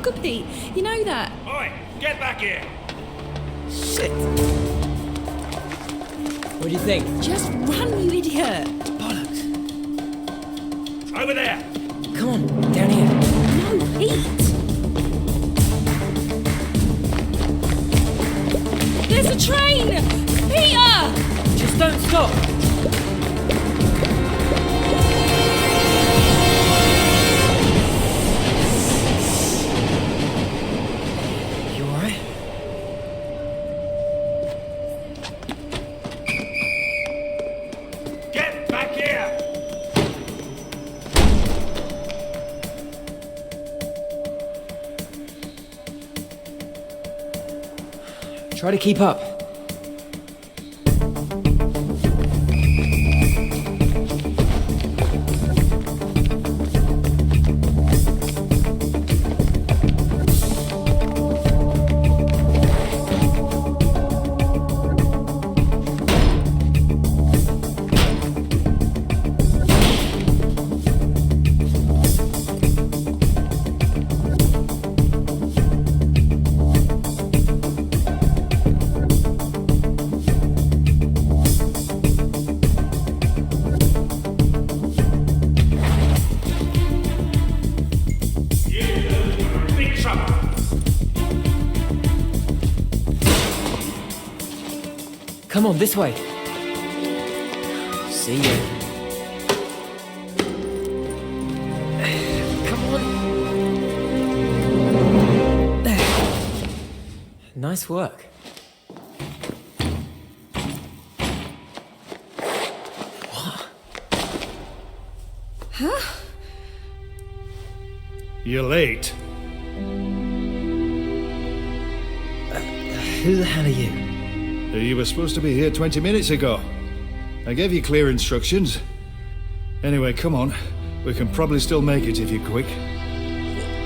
stalker, Pete. You know that. Oi, get back here! Shit. What do you think? Just run, you idiot. Bollocks. Over there! Come on, down here. No, Pete. There's a train! Peter! Just don't stop. You alright? Get back here! Try to keep up. Big trouble! Come on, this way. See ya. Come on. There. Nice work. You're late. Who the hell are you? You were supposed to be here 20 minutes ago. I gave you clear instructions. Anyway, come on. We can probably still make it if you're quick.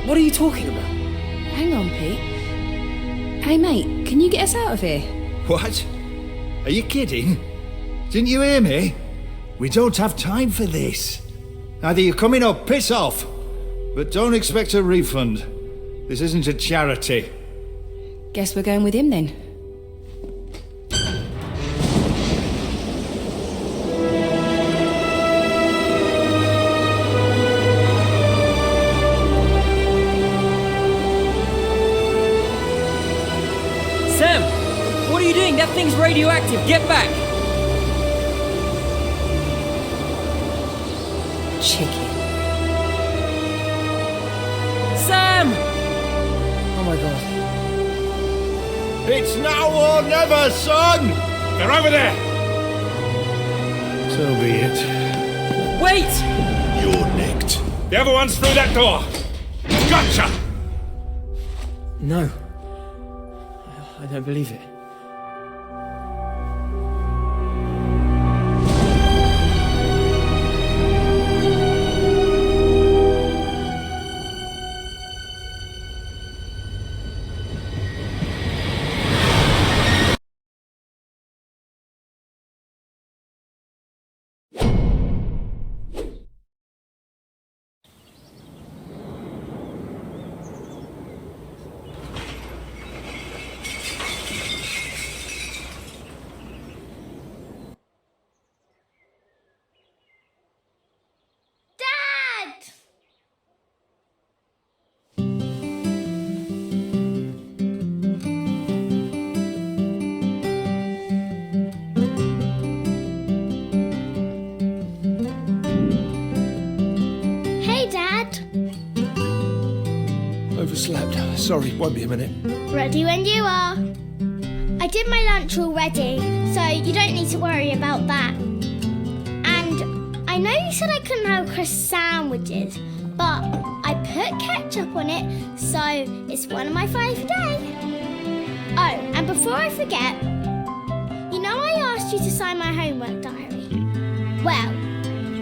What are you talking about? Hang on, Pete. Hey, mate, can you get us out of here? What? Are you kidding? Didn't you hear me? We don't have time for this. Either you're coming or piss off. But don't expect a refund. This isn't a charity. Guess we're going with him then. Sam! What are you doing? That thing's radioactive. Get back! Chicken. Sam! Oh my god. It's now or never, son! They're over there! So be it. Wait! You're nicked. The other one's through that door. Gotcha! No. I don't believe it. Overslept. Sorry, won't be a minute. Ready when you are. I did my lunch already, so you don't need to worry about that. And I know you said I couldn't have crisp sandwiches, but I put ketchup on it, so it's one of my 5 a day. Oh, and before I forget, you know I asked you to sign my homework diary? Well,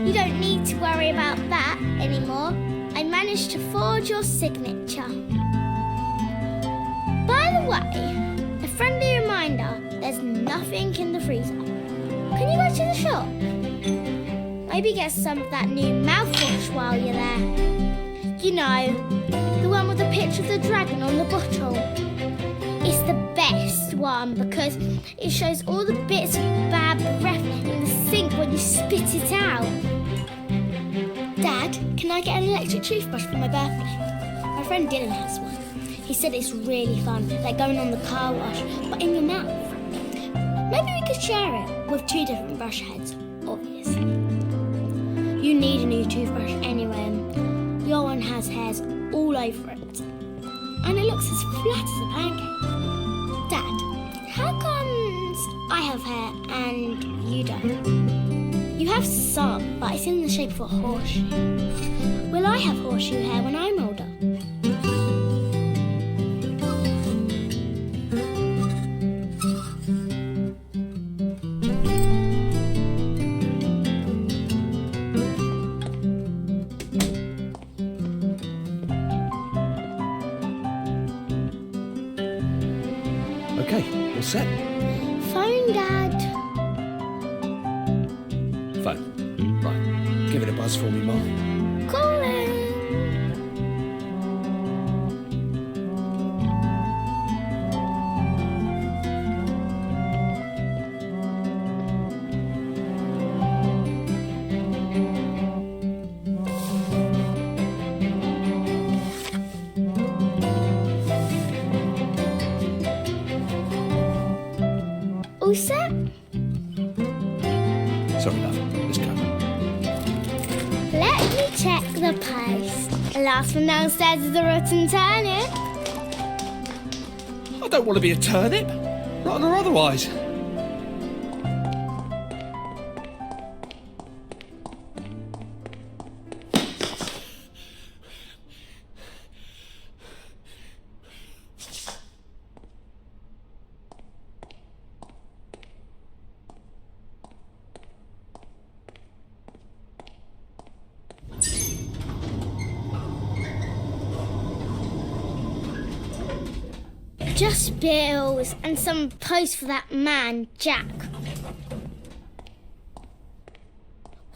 you don't need to worry about that anymore. I managed to forge your signature. By the way, a friendly reminder, there's nothing in the freezer. Can you go to the shop? Maybe get some of that new mouthwash while you're there. You know, the one with the picture of the dragon on the bottle? It's the best one because it shows all the bits of bad breath in the sink when you spit it out. Dad, can I get an electric toothbrush for my birthday? My friend Dylan has one. He said it's really fun, like going on the car wash, but in your mouth. Maybe we could share it with 2 different brush heads, obviously. You need a new toothbrush anyway. Your one has hairs all over it. And it looks as flat as a pancake. Dad, how comes I have hair and you don't? You have some, but it's in the shape of a horseshoe. Will I have horseshoe hair when I'm older? Okay, all set. Phone, Dad. Phone. Right. Give it a buzz for me, Mum. Calling. All set? Sorry, love. Let's go. Let me check the post. The last one downstairs is a rotten turnip. I don't want to be a turnip. Rotten or otherwise. Just bills and some post for that man, Jack.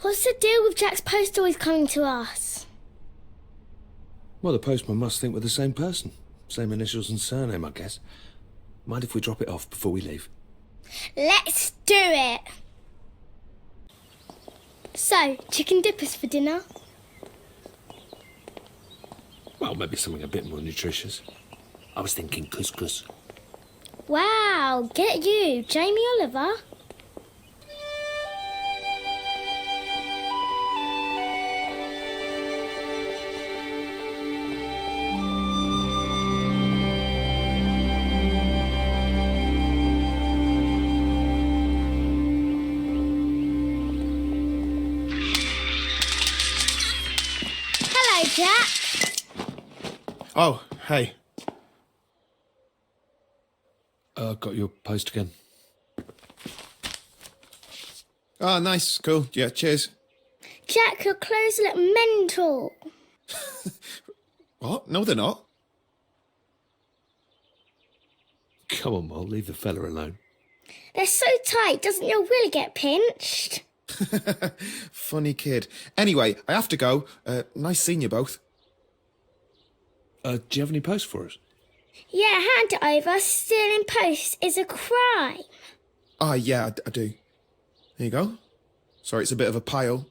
What's the deal with Jack's post always coming to us? Well, the postman must think we're the same person. Same initials and surname, I guess. Mind if we drop it off before we leave? Let's do it! So, chicken dippers for dinner? Well, maybe something a bit more nutritious. I was thinking couscous. Wow, get you, Jamie Oliver. Hello, Jack. Oh, hey. Got your post again. Oh, nice. Cool. Yeah, cheers. Jack, your clothes look mental. What? No, they're not. Come on, Mol, leave the fella alone. They're so tight, doesn't your willy get pinched? Funny kid. Anyway, I have to go. Nice seeing you both. Do you have any post for us? Yeah, hand it over. Stealing post is a crime. Ah, yeah, I do. There you go. Sorry, it's a bit of a pile.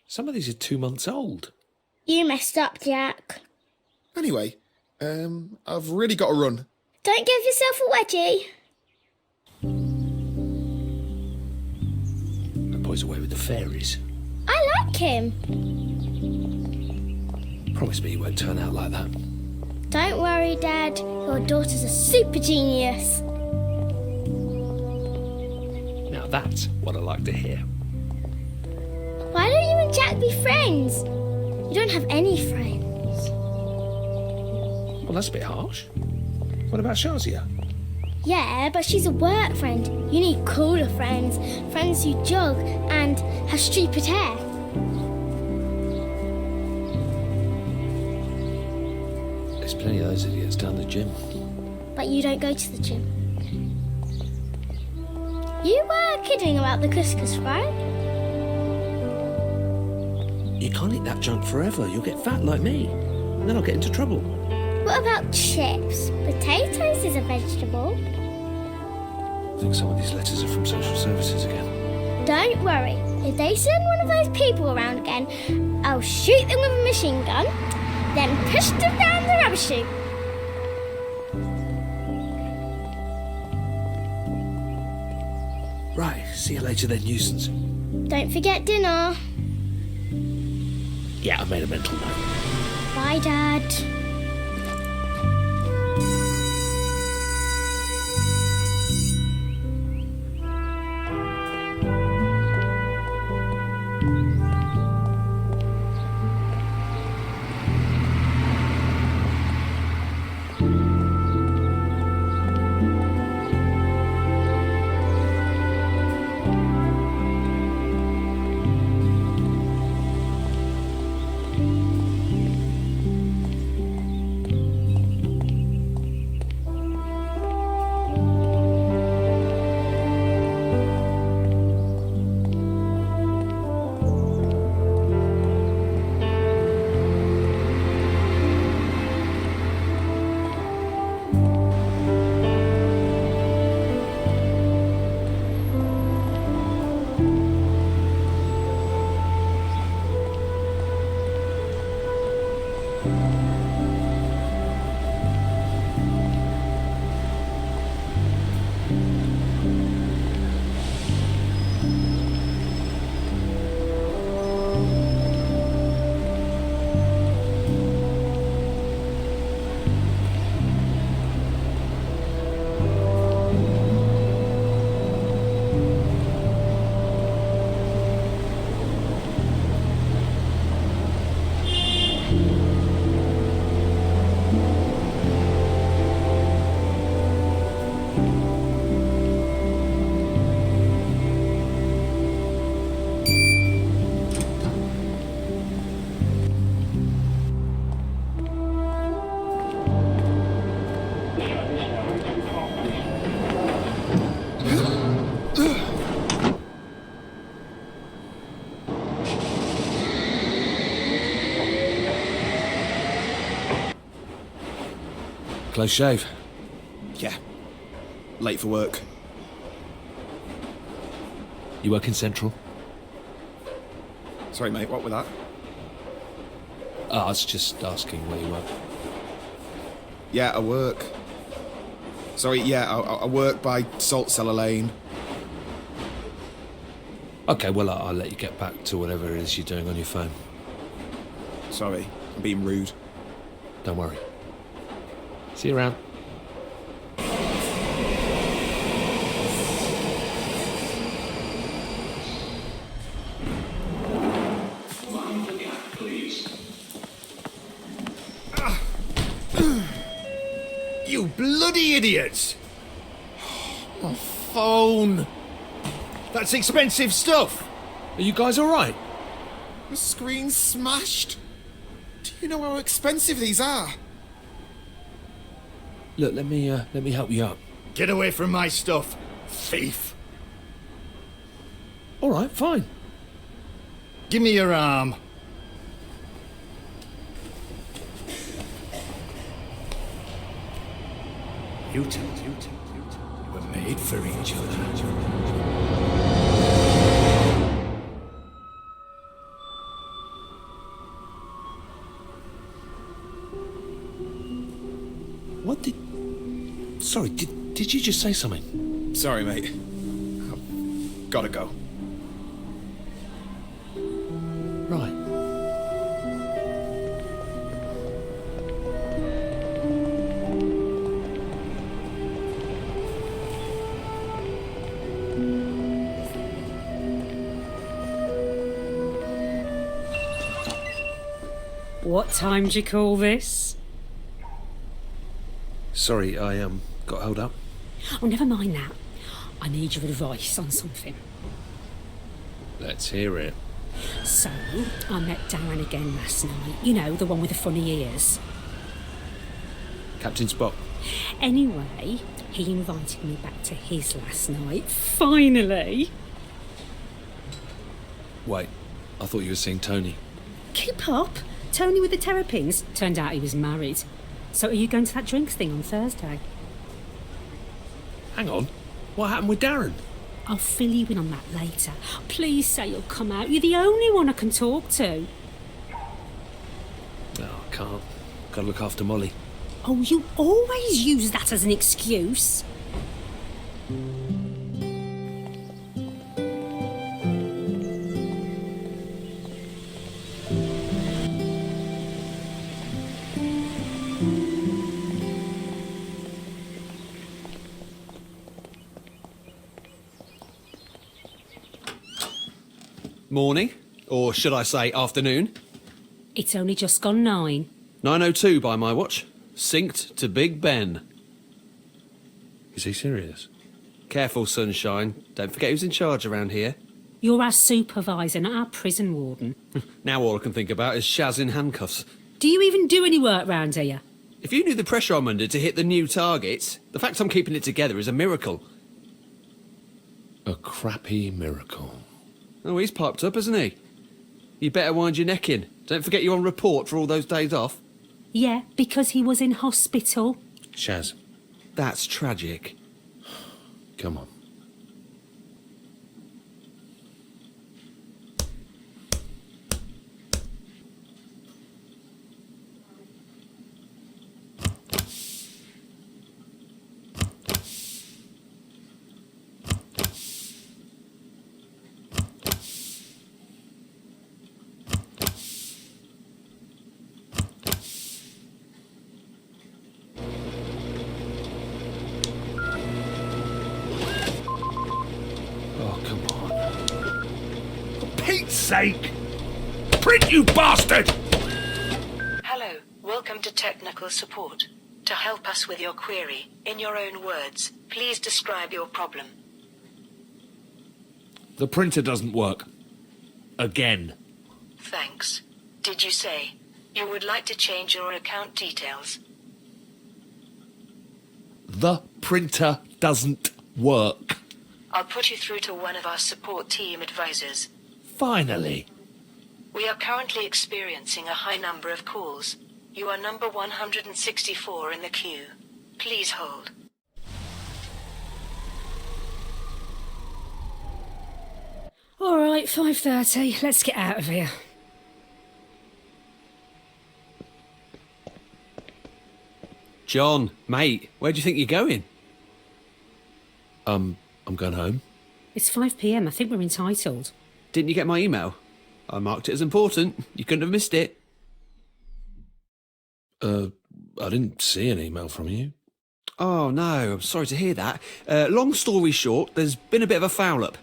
Some of these are 2 months old. You messed up, Jack. Anyway, I've really got to run. Don't give yourself a wedgie. That boy's away with the fairies. I like him. Promise me you won't turn out like that. Don't worry, Dad. Your daughter's a super genius. Now that's what I like to hear. Why don't you and Jack be friends? You don't have any friends. Well, that's a bit harsh. What about Shazia? Yeah, but she's a work friend. You need cooler friends. Friends who jog and have stupid hair. There's plenty of those idiots down the gym. But you don't go to the gym. You were kidding about the couscous, right? You can't eat that junk forever. You'll get fat like me. And then I'll get into trouble. What about chips? Potatoes is a vegetable. I think some of these letters are from social services again. Don't worry. If they send one of those people around again, I'll shoot them with a machine gun, then push them down the rubbish chute. Right, see you later then, nuisance. Don't forget dinner. Yeah, I made a mental note. Bye, Dad. Close shave. Yeah. Late for work. You work in Central? Sorry, mate, what was that? I was just asking where you work. Yeah, I work. Sorry, yeah, I work by Salt Cellar Lane. Okay, well, I'll let you get back to whatever it is you're doing on your phone. Sorry, I'm being rude. Don't worry. See you around. You bloody idiots! My phone! That's expensive stuff! Are you guys all right? The screen's smashed. Do you know how expensive these are? Look, let me help you up. Get away from my stuff, thief! All right, fine. Give me your arm. You two were made for each other. What did... Sorry, did you just say something? Sorry, mate. I've gotta go. Right. What time do you call this? Sorry, I got held up. Oh, never mind that. I need your advice on something. Let's hear it. So, I met Darren again last night. You know, the one with the funny ears. Captain Spock. Anyway, he invited me back to his last night. Finally! Wait, I thought you were seeing Tony. Keep up! Tony with the terrapins. Turned out he was married. So are you going to that drinks thing on Thursday? Hang on. What happened with Darren? I'll fill you in on that later. Please say you'll come out. You're the only one I can talk to. No, I can't. Gotta look after Molly. Oh, you always use that as an excuse. Morning, or should I say afternoon? It's only just gone 9. 9:02 by my watch. Synced to Big Ben. Is he serious? Careful, Sunshine. Don't forget who's in charge around here. You're our supervisor, not our prison warden. Now all I can think about is Shaz in handcuffs. Do you even do any work round here? If you knew the pressure I'm under to hit the new targets, the fact I'm keeping it together is a miracle. A crappy miracle. Oh, he's piped up, hasn't he? You better wind your neck in. Don't forget you're on report for all those days off. Yeah, because he was in hospital. Shaz, That's tragic. come on. Oh, come on. For Pete's sake! Print, you bastard! Hello, welcome to technical support. To help us with your query, in your own words, please describe your problem. The printer doesn't work. Again. Thanks. Did you say you would like to change your account details? The printer doesn't work. I'll put you through to one of our support team advisors. Finally. We are currently experiencing a high number of calls. You are number 164 in the queue. Please hold. All right, 5:30. Let's get out of here. John, mate, where do you think you're going? I'm going home. It's 5 p.m. I think we're entitled. Didn't you get my email? I marked it as important. You couldn't have missed it. I didn't see an email from you. Oh, no, I'm sorry to hear that. Long story short, there's been a bit of a foul-up.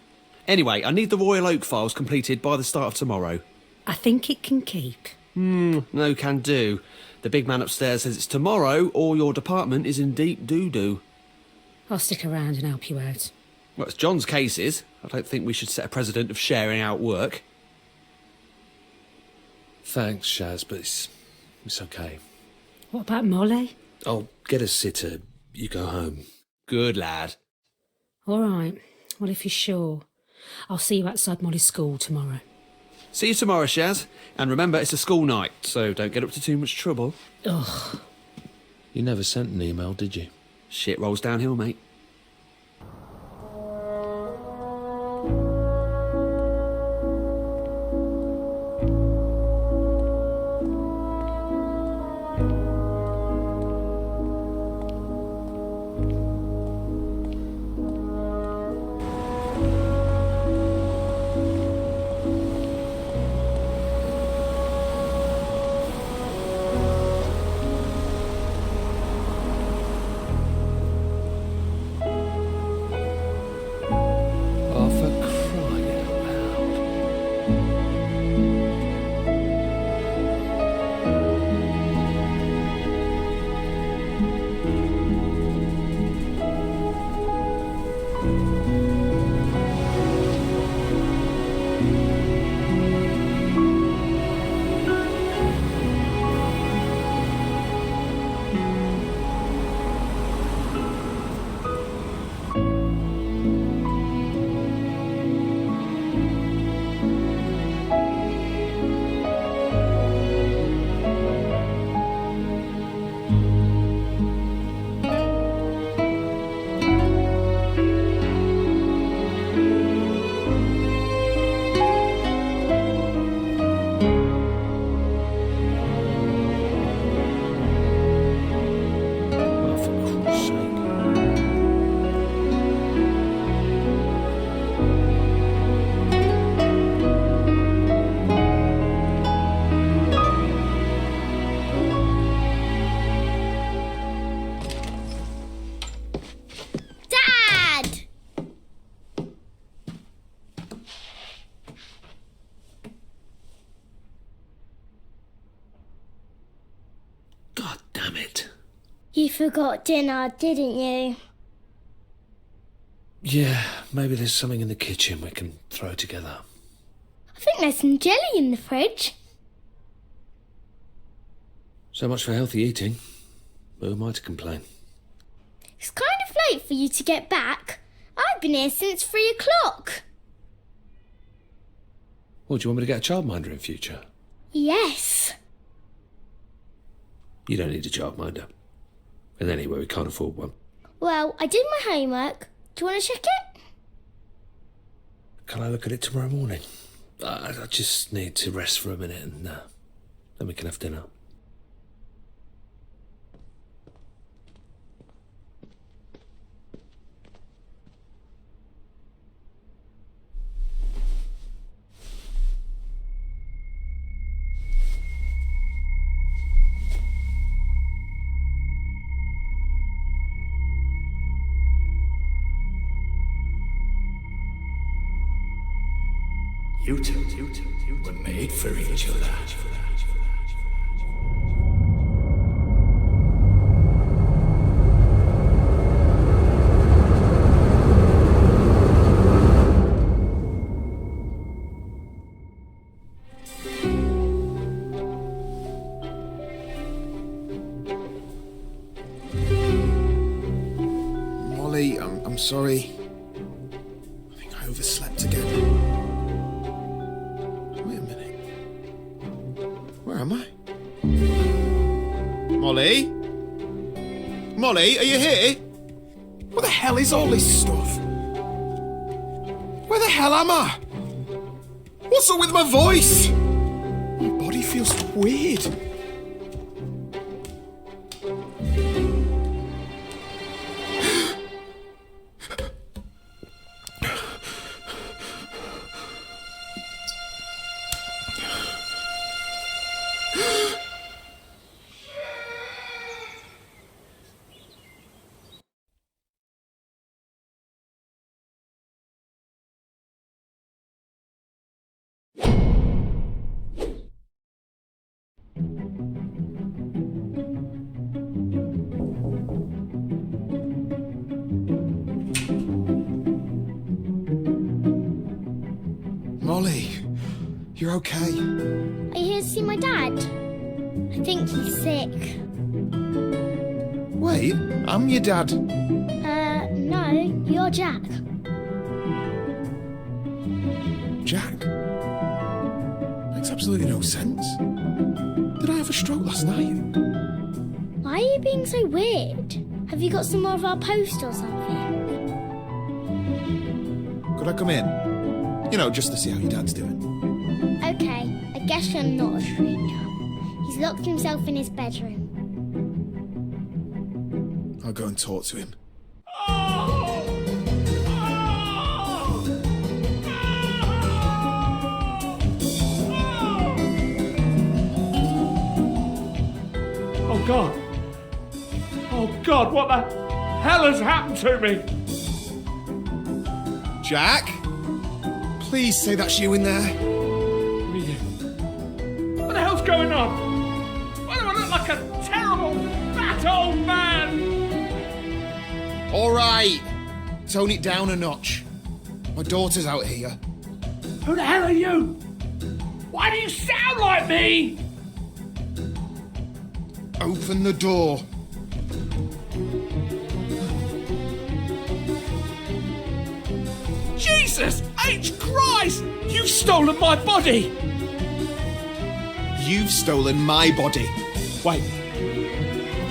Anyway, I need the Royal Oak files completed by the start of tomorrow. I think it can keep. No can do. The big man upstairs says it's tomorrow or your department is in deep doo-doo. I'll stick around and help you out. Well, it's John's cases. I don't think we should set a precedent of sharing out work. Thanks, Shaz, but it's okay. What about Molly? I'll get a sitter. You go home. Good lad. All right. Well, if you're sure, I'll see you outside Molly's school tomorrow. See you tomorrow, Shaz. And remember, it's a school night, so don't get up to too much trouble. Ugh. You never sent an email, did you? Shit rolls downhill, mate. Oh, for crying out loud. forgot dinner, didn't you? Yeah, maybe there's something in the kitchen we can throw together. I think there's some jelly in the fridge. So much for healthy eating. Who am I to complain? It's kind of late for you to get back. I've been here since 3 o'clock. Well, do you want me to get a childminder in future? Yes. You don't need a childminder. And anyway, we can't afford one. Well, I did my homework. Do you want to check it? Can I look at it tomorrow morning? I just need to rest for a minute and then we can have dinner. You two were made for each other. Molly, I'm sorry. I think I overslept again. Wait a minute. Where am I? Molly? Molly, are you here? What the hell is all this stuff? Where the hell am I? What's up with my voice? My body feels weird. Molly, you're okay. Are you here to see my dad? I think he's sick. Wait, I'm your dad. No, you're Jack. Jack? Makes absolutely no sense. Did I have a stroke last night? Why are you being so weird? Have you got some more of our post or something? Could I come in? You know, just to see how your dad's doing. Okay, I guess you're not a stranger. He's locked himself in his bedroom. I'll go and talk to him. Oh God! Oh God, what the hell has happened to me? Jack? Please say that's you in there. What the hell's going on? Why do I look like a terrible, fat old man? All right. Tone it down a notch. My daughter's out here. Who the hell are you? Why do you sound like me? Open the door. Jesus H. Christ! You've stolen my body! You've stolen my body. Wait,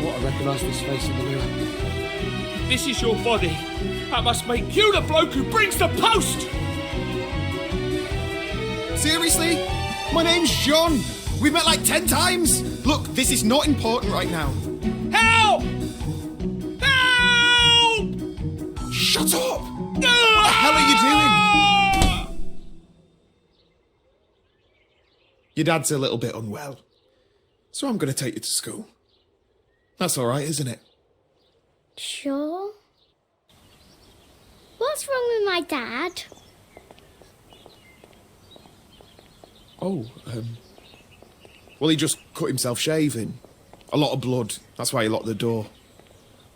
What, I recognise this face in the mirror? this is your body. That must make you the bloke who brings the post! Seriously? My name's John. We've met like 10 times. Look, this is not important right now. Help! Help! Shut up! What the hell are you doing? Your dad's a little bit unwell, so I'm going to take you to school. That's all right, isn't it? Sure. What's wrong with my dad? Oh, well, he just cut himself shaving. A lot of blood. That's why he locked the door.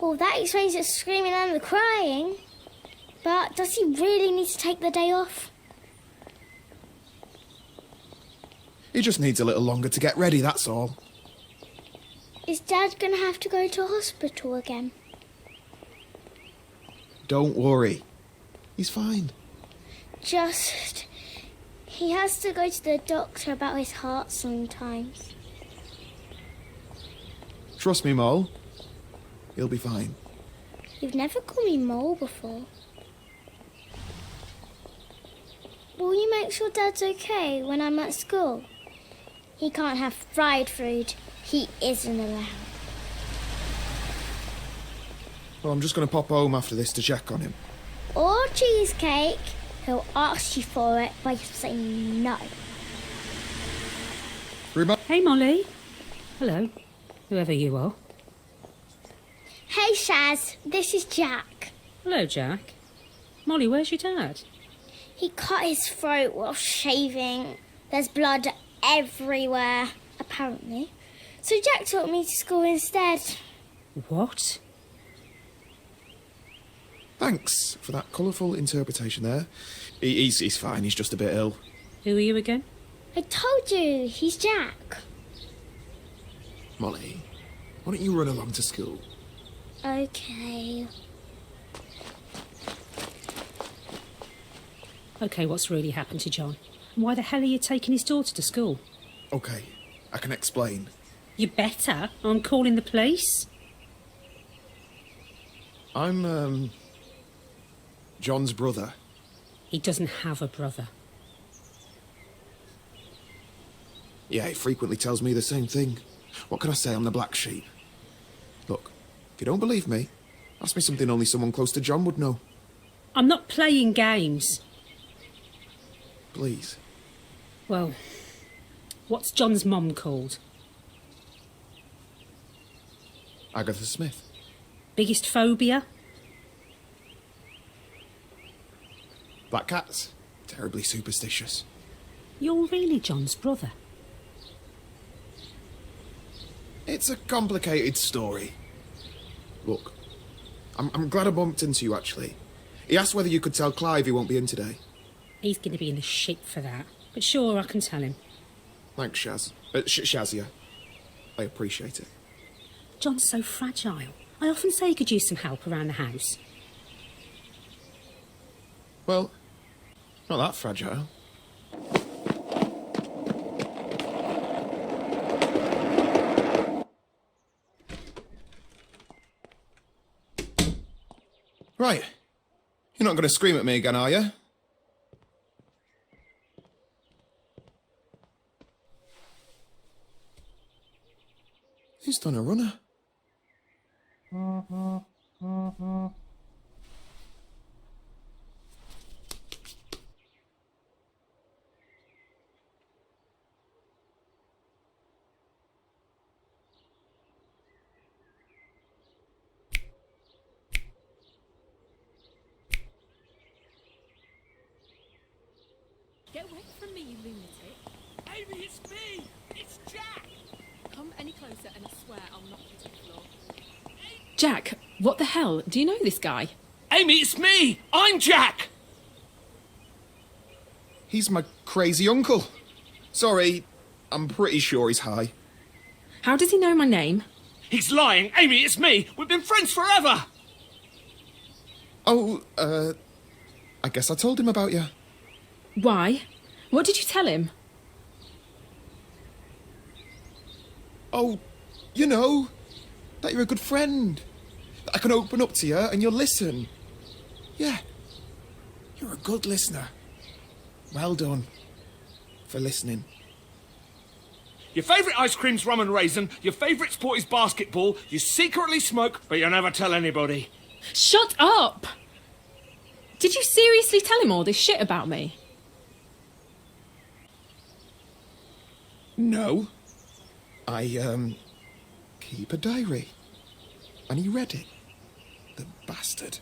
Well, that explains the screaming and the crying. But does he really need to take the day off? He just needs a little longer to get ready, that's all. Is Dad going to have to go to hospital again? Don't worry. He's fine. Just... he has to go to the doctor about his heart sometimes. Trust me, Mole. He'll be fine. You've never called me Mole before. Will you make sure Dad's okay when I'm at school? He can't have fried food. He isn't allowed. Well, I'm just going to pop home after this to check on him. Or cheesecake. He'll ask you for it, but you say no. Hey, Molly. Hello, whoever you are. Hey, Shaz. This is Jack. Hello, Jack. Molly, where's your dad? He cut his throat while shaving. There's blood everywhere, apparently. So Jack took me to school instead. What? Thanks for that colourful interpretation there. He's fine, he's just a bit ill. Who are you again? I told you, he's Jack. Molly, why don't you run along to school? Okay. Okay, what's really happened to John? And why the hell are you taking his daughter to school? Okay, I can explain. You better. I'm calling the police. I'm, John's brother. He doesn't have a brother. Yeah, he frequently tells me the same thing. What can I say? I'm the black sheep. Look, if you don't believe me, ask me something only someone close to John would know. I'm not playing games. Please. Well, what's John's mum called? Agatha Smith. Biggest phobia? Black cats. Terribly superstitious. You're really John's brother. It's a complicated story. Look, I'm glad I bumped into you, actually. He asked whether you could tell Clive he won't be in today. He's going to be in the shit for that. But sure, I can tell him. Thanks, Shaz. Shazia. I appreciate it. John's so fragile. I often say he could use some help around the house. Well, not that fragile. Right. You're not going to scream at me again, are you? He's done a runner. Get away from me, you lunatic. Amy, it's me! It's Jack! Come any closer and I swear I'll knock you to the floor. Jack, what the hell? Do you know this guy? Amy, it's me! I'm Jack! He's my crazy uncle. Sorry, I'm pretty sure he's high. How does he know my name? He's lying! Amy, it's me! We've been friends forever! Oh, I guess I told him about you. Why? What did you tell him? Oh, you know, that you're a good friend. That I can open up to you and you'll listen. Yeah, you're a good listener. Well done for listening. Your favourite ice cream's rum and raisin, your favourite sport is basketball, you secretly smoke, but you never tell anybody. Shut up! Did you seriously tell him all this shit about me? No. I, keep a diary. And he read it. The bastard.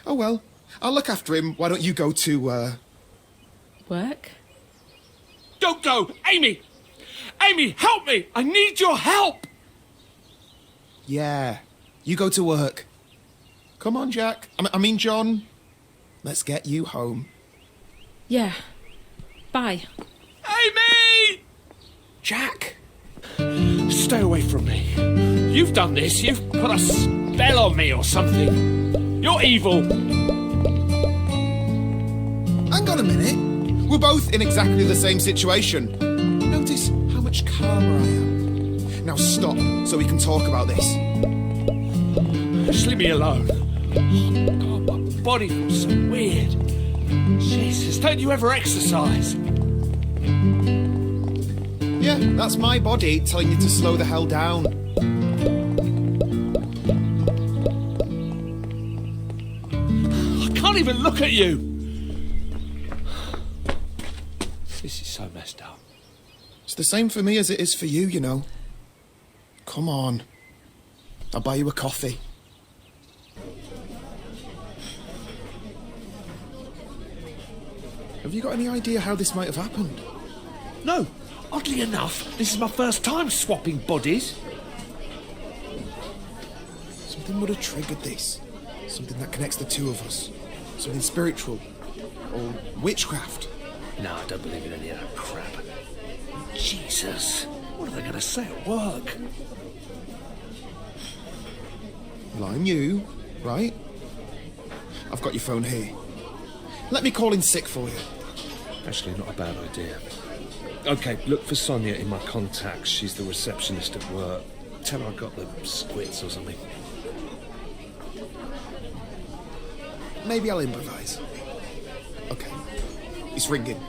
Oh well, I'll look after him. Why don't you go to, Work? Don't go! Amy! Amy, help me! I need your help! Yeah, You go to work. Come on, Jack. I mean, John. Let's get you home. Yeah. Bye. Amy! Jack! Stay away from me. You've done this. You've put a spell on me or something. You're evil. Hang on a minute. We're both in exactly the same situation. Notice how much calmer I am. Now stop so we can talk about this. Just leave me alone. God, my body feels so weird. Jesus, don't you ever exercise? Yeah, that's my body telling you to slow the hell down. I can't even look at you. This is so messed up. It's the same for me as it is for you, you know. Come on. I'll buy you a coffee. Have you got any idea how this might have happened? No, oddly enough, this is my first time swapping bodies. Something would have triggered this. Something that connects the two of us. Something spiritual. Or witchcraft. No, I don't believe in any of that crap. Jesus, what are they going to say at work? Well, I'm you, right? I've got your phone here. Let me call in sick for you. Actually, not a bad idea. Okay, look for Sonia in my contacts. She's the receptionist at work. Tell her I got the squits or something. Maybe I'll improvise. Okay. It's ringing.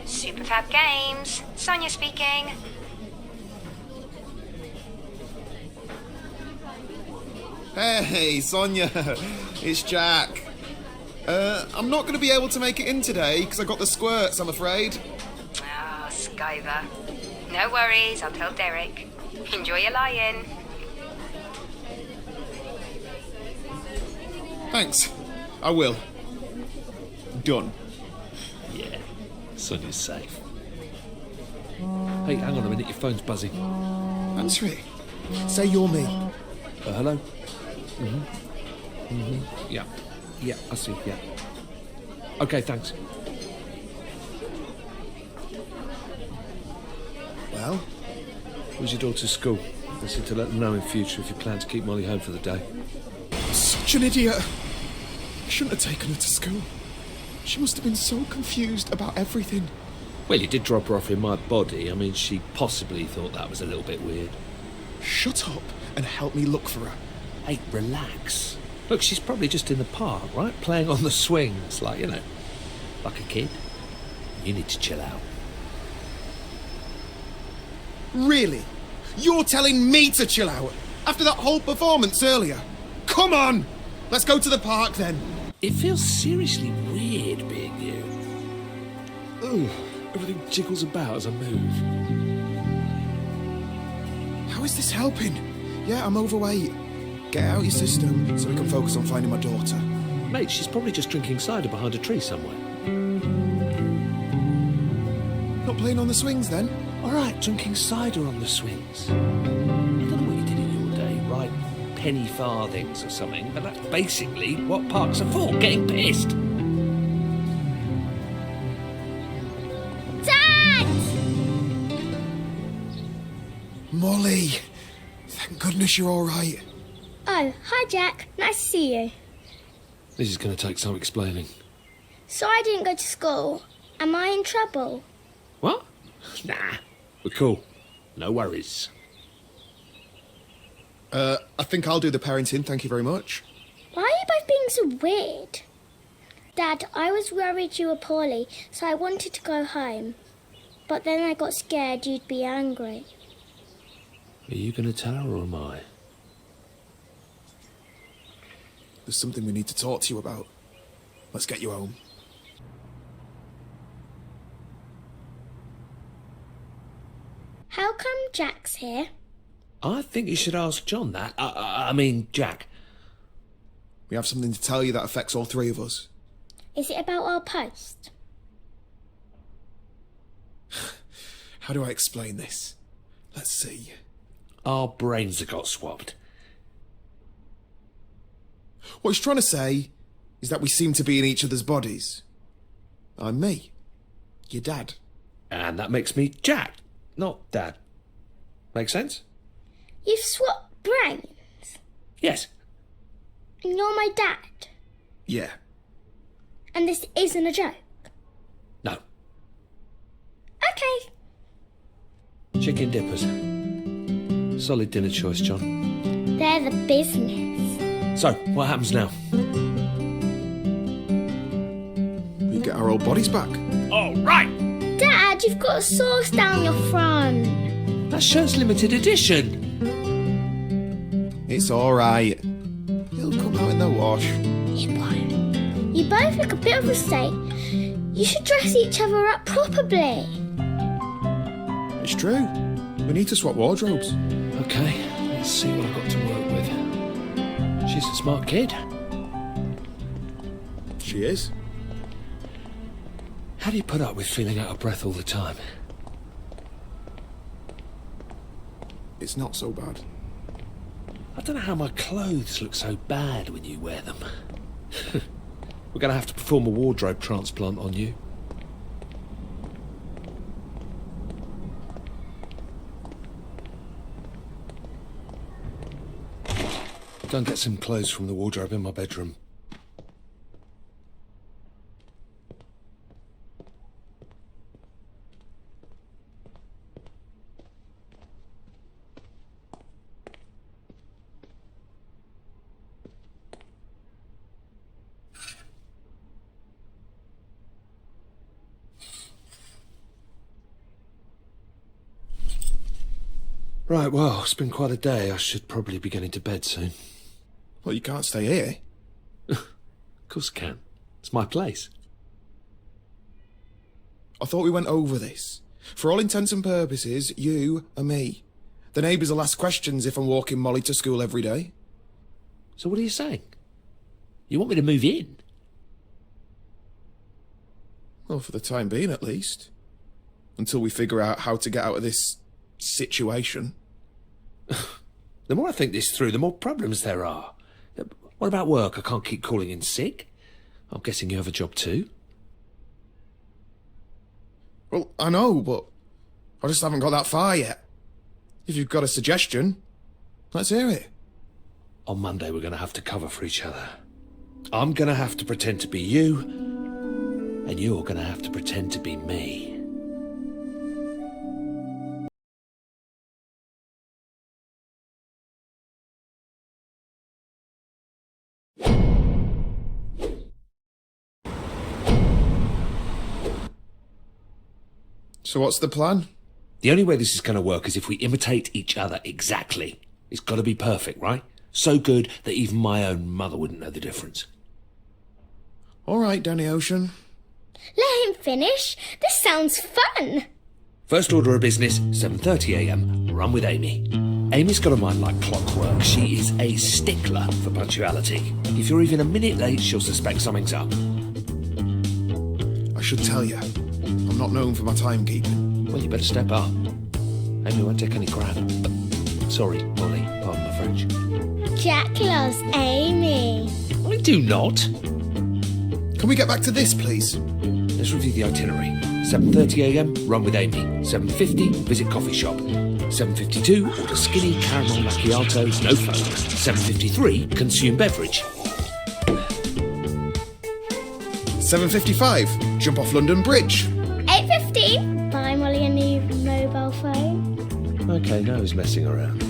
Superfab Games. Sonia speaking. Hey, Sonia. It's Jack. I'm not going to be able to make it in today because I got the squirts, I'm afraid. Oh, Skyver. No worries, I'll tell Derek. Enjoy your lie-in. Thanks. I will. Done. Yeah, Sonia's safe. Hey, hang on a minute, your phone's buzzing. Answer it. Say you're me. Hello? Yeah. Yeah, I see, yeah. Okay, thanks. Well? Where's your daughter's school? I said to let them know in future if you plan to keep Molly home for the day. Such an idiot. I shouldn't have taken her to school. She must have been so confused about everything. Well, you did drop her off in my body. I mean, she possibly thought that was a little bit weird. Shut up and help me look for her. Hey, relax. Look, she's probably just in the park, right? Playing on the swings, like, you know, like a kid. You need to chill out. Really? You're telling me to chill out? After that whole performance earlier? Come on! Let's go to the park then. It feels seriously weird being you. Ooh, everything jiggles about as I move. How is this helping? Yeah, I'm overweight. Get out your system so we can focus on finding my daughter. Mate, she's probably just drinking cider behind a tree somewhere. Not playing on the swings then? All right, drinking cider on the swings. I don't know what you did in your day, right? Penny farthings or something, but that's basically what parks are for, getting pissed. Dad! Molly! Thank goodness you're all right. Oh, hi Jack. Nice to see you. This is going to take some explaining. So I didn't go to school. Am I in trouble? What? Nah, we're cool. No worries. I think I'll do the parenting, thank you very much. Why are you both being so weird? Dad, I was worried you were poorly, so I wanted to go home. But then I got scared you'd be angry. Are you going to tell her or am I? There's something we need to talk to you about. Let's get you home. How come Jack's here? I think you should ask John that. I mean, Jack. We have something to tell you that affects all three of us. Is it about our post? How do I explain this? Let's see. Our brains have got swapped. What he's trying to say is that we seem to be in each other's bodies. I'm me, your dad. And that makes me Jack, not Dad. Make sense? You've swapped brains, Yes. and you're my dad. Yeah. And this isn't a joke. No. Okay. Chicken dippers. Solid dinner choice, John. They're the business. So, what happens now? We get our old bodies back. All right. Dad, you've got a sauce down your front. That shirt's limited edition. It's all right. It'll come out in the wash. You won't. You both look a bit of a state. You should dress each other up properly. It's true. We need to swap wardrobes. Okay, let's see what I've got to work with. She's a smart kid. She is. How do you put up with feeling out of breath all the time? It's not so bad. I don't know how my clothes look so bad when you wear them. We're going to have to perform a wardrobe transplant on you. Go and get some clothes from the wardrobe in my bedroom. Right, well, it's been quite a day. I should probably be getting to bed soon. Well, you can't stay here. Of course I can. It's my place. I thought we went over this. For all intents and purposes, you are me. The neighbours will ask questions if I'm walking Molly to school every day. So what are you saying? You want me to move in? Well, for the time being, at least. Until we figure out how to get out of this situation. The more I think this through, the more problems there are. What about work? I can't keep calling in sick. I'm guessing you have a job too? Well, I know, but I just haven't got that far yet. If you've got a suggestion, let's hear it. On Monday, we're going to have to cover for each other. I'm going to have to pretend to be you, and you're going to have to pretend to be me. So what's the plan? The only way this is going to work is if we imitate each other exactly. It's got to be perfect, right? So good that even my own mother wouldn't know the difference. All right, Danny Ocean. Let him finish. This sounds fun. First order of business, 7:30 a.m. Run with Amy. Amy's got a mind like clockwork. She is a stickler for punctuality. If you're even a minute late, she'll suspect something's up. I should tell you, I'm not known for my timekeeping. Well, you better step up. Amy won't take any crap. Sorry, Molly, pardon my French. Jack loves Amy. I do not. Can we get back to this, please? Let's review the itinerary. 7:30 a.m, run with Amy. 7:50, visit coffee shop. 7:52, order skinny caramel macchiato, no phone. 7:53, consume beverage. 7:55, jump off London Bridge. 8:15, buy Molly a new mobile phone. Okay, now he's messing around.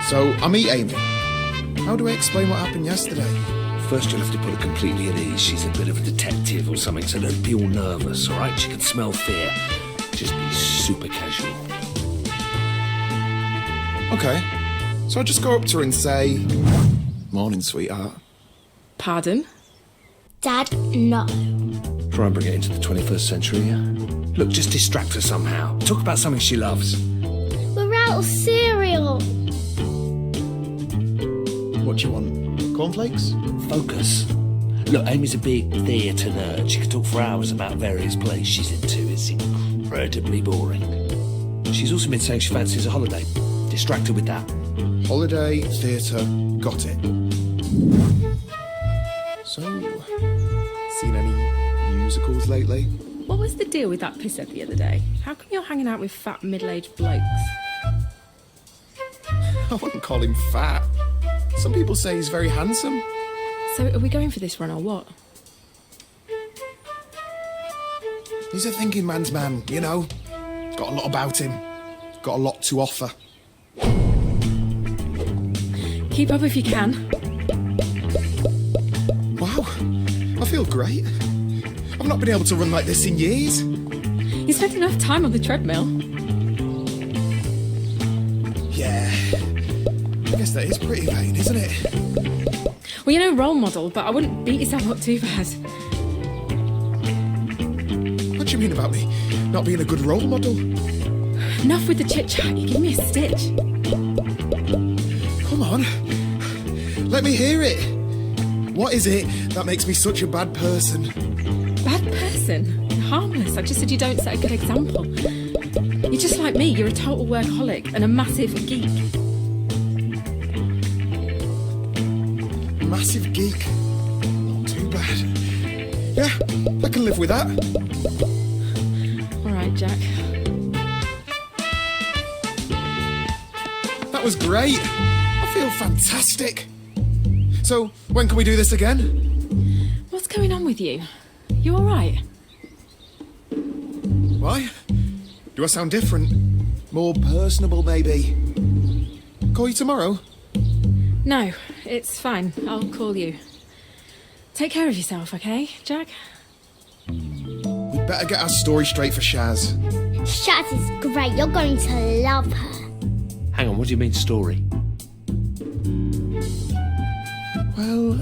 So, I meet Amy. How do I explain what happened yesterday? First, you'll have to put her completely at ease. She's a bit of a detective or something, so don't be all nervous, all right? She can smell fear. Just be super casual. Okay. So I just go up to her and say, "Morning, sweetheart." Pardon? Dad, no. Try and bring it into the 21st century, yeah? Look, just distract her somehow. Talk about something she loves. We're out of cereal. What do you want? Cornflakes? Focus. Look, Amy's a big theatre nerd. She could talk for hours about various plays she's into. It's incredibly boring. She's also been saying she fancies a holiday. Distracted with that. Holiday, theatre, got it. So, seen any musicals lately? What was the deal with that pisshead the other day? How come you're hanging out with fat middle-aged blokes? I wouldn't call him fat. Some people say he's very handsome. So are we going for this run or what? He's a thinking man's man, you know. Got a lot about him. Got a lot to offer. Keep up if you can. Wow, I feel great. I've not been able to run like this in years. You spent enough time on the treadmill. Yeah, I guess that is pretty vain, isn't it? Well, you're no role model, but I wouldn't beat yourself up too bad. What do you mean about me not being a good role model? Enough with the chit-chat, you give me a stitch. Come on, let me hear it. What is it that makes me such a bad person? Bad person? You're harmless. I just said you don't set a good example. You're just like me, you're a total workaholic and a massive geek. Massive geek. Not too bad. Yeah, I can live with that. All right, Jack. That was great. I feel fantastic. So, when can we do this again? What's going on with you? You all right? Why? Do I sound different? More personable, maybe? Call you tomorrow? No, it's fine. I'll call you. Take care of yourself, okay, Jack? We'd better get our story straight for Shaz. Shaz is great. You're going to love her. Hang on, what do you mean story? Well,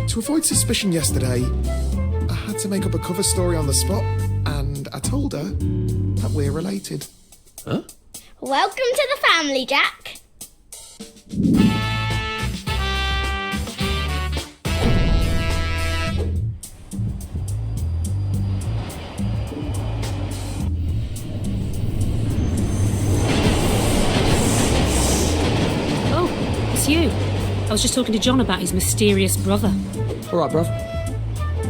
to avoid suspicion yesterday, I had to make up a cover story on the spot, and I told her that we're related. Huh? Welcome to the family, Jack. Oh, it's you. I was just talking to John about his mysterious brother. All right, bruv.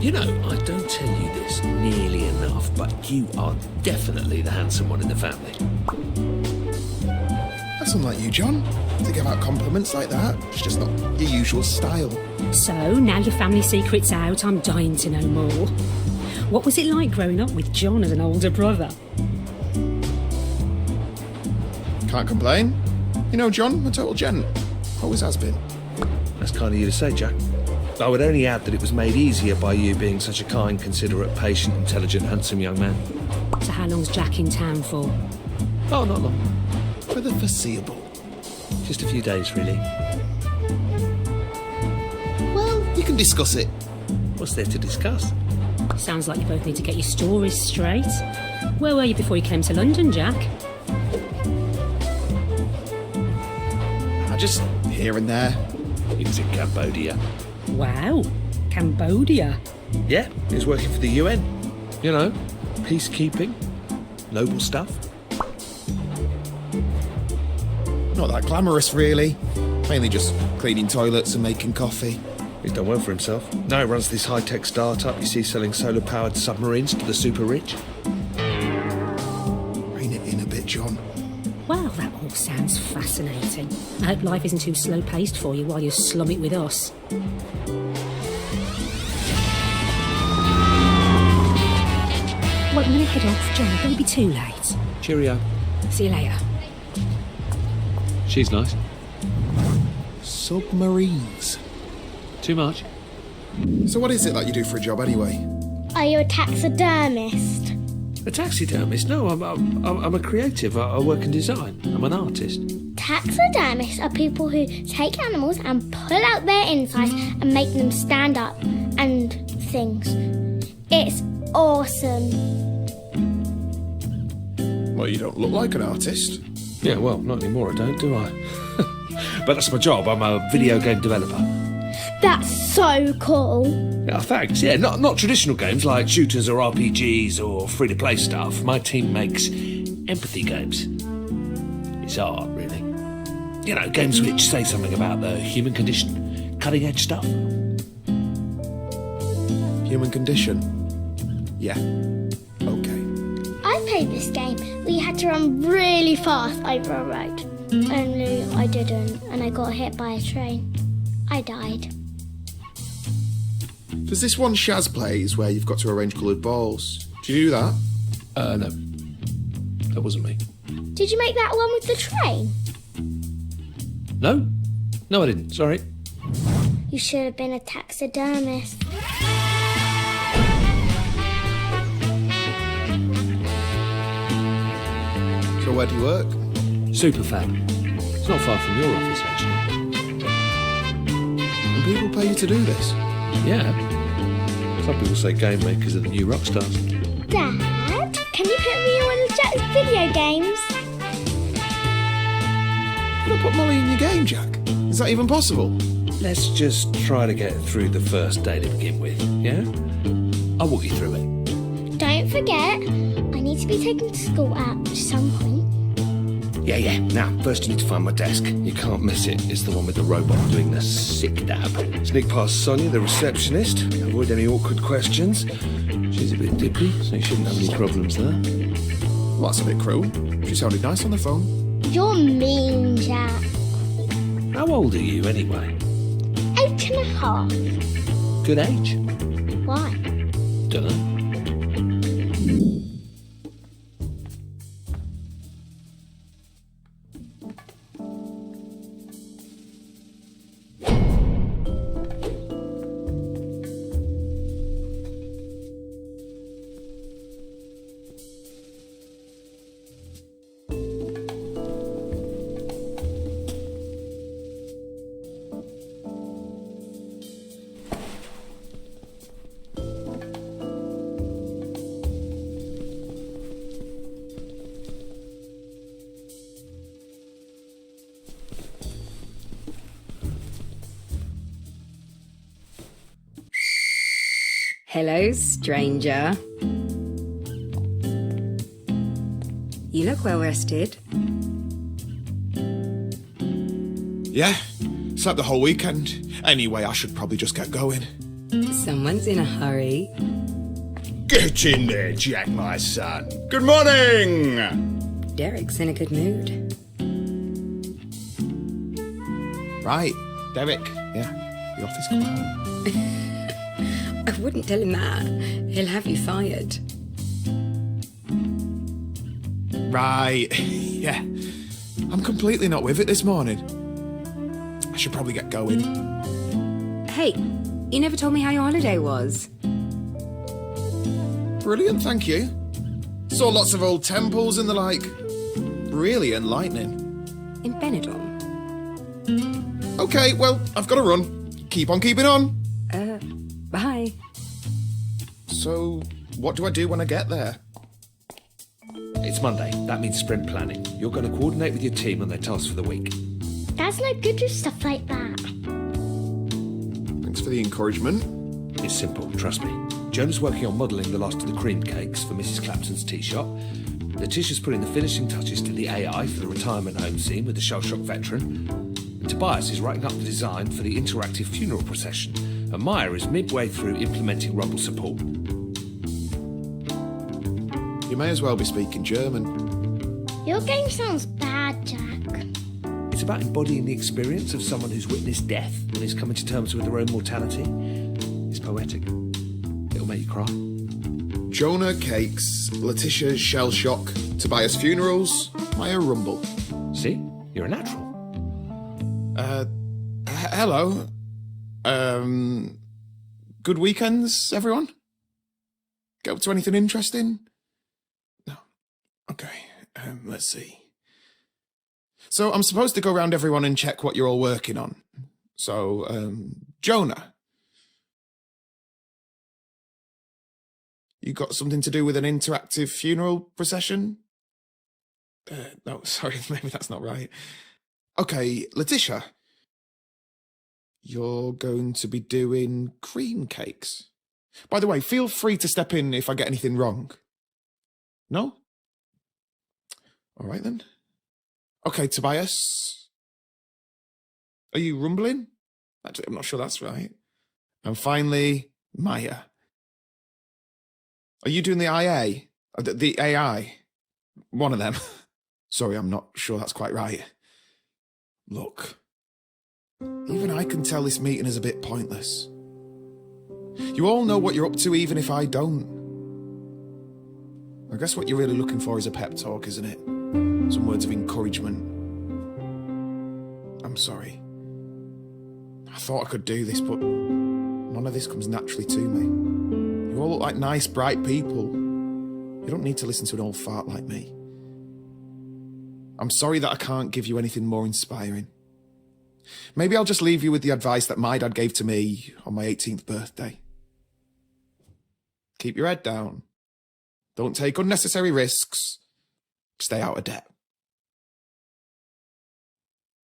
You know, I don't tell you this nearly enough, but you are definitely the handsome one in the family. That's unlike you, John, to give out compliments like that. It's just not your usual style. So, now your family secret's out, I'm dying to know more. What was it like growing up with John as an older brother? Can't complain. You know, John, a total gent. Always has been. That's kind of you to say, Jack. I would only add that it was made easier by you being such a kind, considerate, patient, intelligent, handsome young man. So how long's Jack in town for? Oh, not long. For the foreseeable. Just a few days, really. Well, we can discuss it. What's there to discuss? Sounds like you both need to get your stories straight. Where were you before you came to London, Jack? Just here and there. He was in Cambodia. Wow, Cambodia. Yeah, he was working for the UN. You know, peacekeeping, noble stuff. Not that glamorous, really. Mainly just cleaning toilets and making coffee. He's done well for himself. Now he runs this high-tech start-up you see selling solar-powered submarines to the super-rich. Rein it in a bit, John. Well, that all sounds fascinating. I hope life isn't too slow-paced for you while you slum it with us. Well, I'm going to head off, John. Don't be too late. Cheerio. See you later. She's nice. Submarines. Too much? So what is it that you do for a job, anyway? Are you a taxidermist? A taxidermist? No, I'm a creative. I work in design. I'm an artist. Taxidermists are people who take animals and pull out their insides and make them stand up and things. It's awesome. Well, you don't look like an artist. Yeah, well, not anymore, I don't, do I? But that's my job. I'm a video game developer. That's so cool. Yeah, thanks. Yeah, not traditional games like shooters or RPGs or free-to-play stuff. My team makes empathy games. It's art, really. You know, games which say something about the human condition. Cutting-edge stuff. Human condition? Yeah. Okay. I played this game where you had to run really fast over a road. Only I didn't, and I got hit by a train. I died. There's this one Shaz plays where you've got to arrange coloured balls. Did you do that? No. That wasn't me. Did you make that one with the train? No? No, I didn't. Sorry. You should have been a taxidermist. So where do you work? Superfan. It's not far from your office, actually. And people pay you to do this? Yeah. Some people say game makers are the new rock stars. Dad, can you put me in one of Jack's video games? Can I put Molly in your game, Jack? Is that even possible? Let's just try to get through the first day to begin with, yeah? I'll walk you through it. Don't forget, I need to be taken to school at some point. Yeah. Now, first you need to find my desk. You can't miss it. It's the one with the robot doing the sick dab. Sneak past Sonia, the receptionist. Avoid any awkward questions. She's a bit dippy, so you shouldn't have any problems there. Well, that's a bit cruel. She sounded nice on the phone. You're mean, Jack. How old are you, anyway? 8.5. Good age. Why? Dunno. Hello, stranger. You look well rested. Yeah, slept the whole weekend. Anyway, I should probably just get going. Someone's in a hurry. Get in there, Jack, my son. Good morning! Derek's in a good mood. Right, Derek. Yeah, the office clown. I wouldn't tell him that. He'll have you fired. Right, yeah. I'm completely not with it this morning. I should probably get going. Hey, you never told me how your holiday was. Brilliant, thank you. Saw lots of old temples and the like. Really enlightening. In Benidorm? Okay, well, I've got to run. Keep on keeping on. Bye. So, what do I do when I get there? It's Monday. That means sprint planning. You're going to coordinate with your team on their tasks for the week. Dad's no good with stuff like that. Thanks for the encouragement. It's simple, trust me. Jonah's working on modelling the last of the cream cakes for Mrs. Clapton's tea shop. Letitia's putting the finishing touches to the AI for the retirement home scene with the shell-shock veteran. And Tobias is writing up the design for the interactive funeral procession. And Maya is midway through implementing Rumble support. You may as well be speaking German. Your game sounds bad, Jack. It's about embodying the experience of someone who's witnessed death and is coming to terms with their own mortality. It's poetic. It'll make you cry. Jonah cakes, Letitia's shell shock, Tobias funerals, Maya Rumble. See? You're a natural. Hello. Good weekends, everyone? Get up to anything interesting? No. Okay, let's see. So I'm supposed to go around everyone and check what you're all working on. So, Jonah. You got something to do with an interactive funeral procession? No, sorry, maybe that's not right. Okay, Letitia. You're going to be doing cream cakes. By the way, feel free to step in if I get anything wrong. No? All right then. Okay, Tobias. Are you rumbling? Actually, I'm not sure that's right. And finally, Maya. Are you doing the IA? The AI? One of them. Sorry, I'm not sure that's quite right. Look, even I can tell this meeting is a bit pointless. You all know what you're up to, even if I don't. I guess what you're really looking for is a pep talk, isn't it? Some words of encouragement. I'm sorry. I thought I could do this, but none of this comes naturally to me. You all look like nice, bright people. You don't need to listen to an old fart like me. I'm sorry that I can't give you anything more inspiring. Maybe I'll just leave you with the advice that my dad gave to me on my 18th birthday. Keep your head down. Don't take unnecessary risks. Stay out of debt.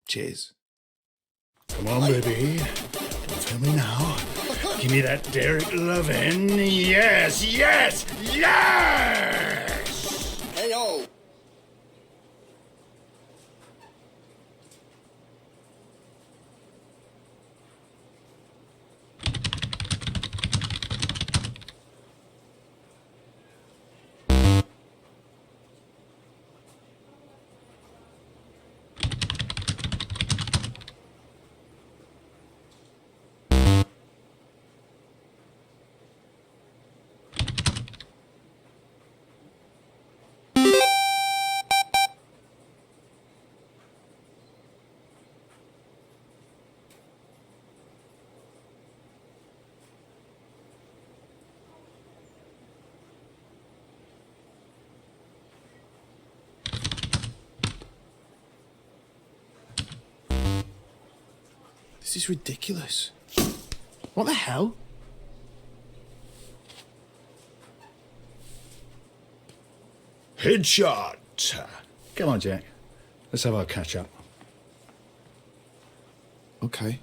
Cheers. Come on, baby. Tell me now. Give me that Derek lovin'. Yes, yes, yes! Hey, yo! This is ridiculous. What the hell? Headshot. Come on, Jack. Let's have our catch up. Okay.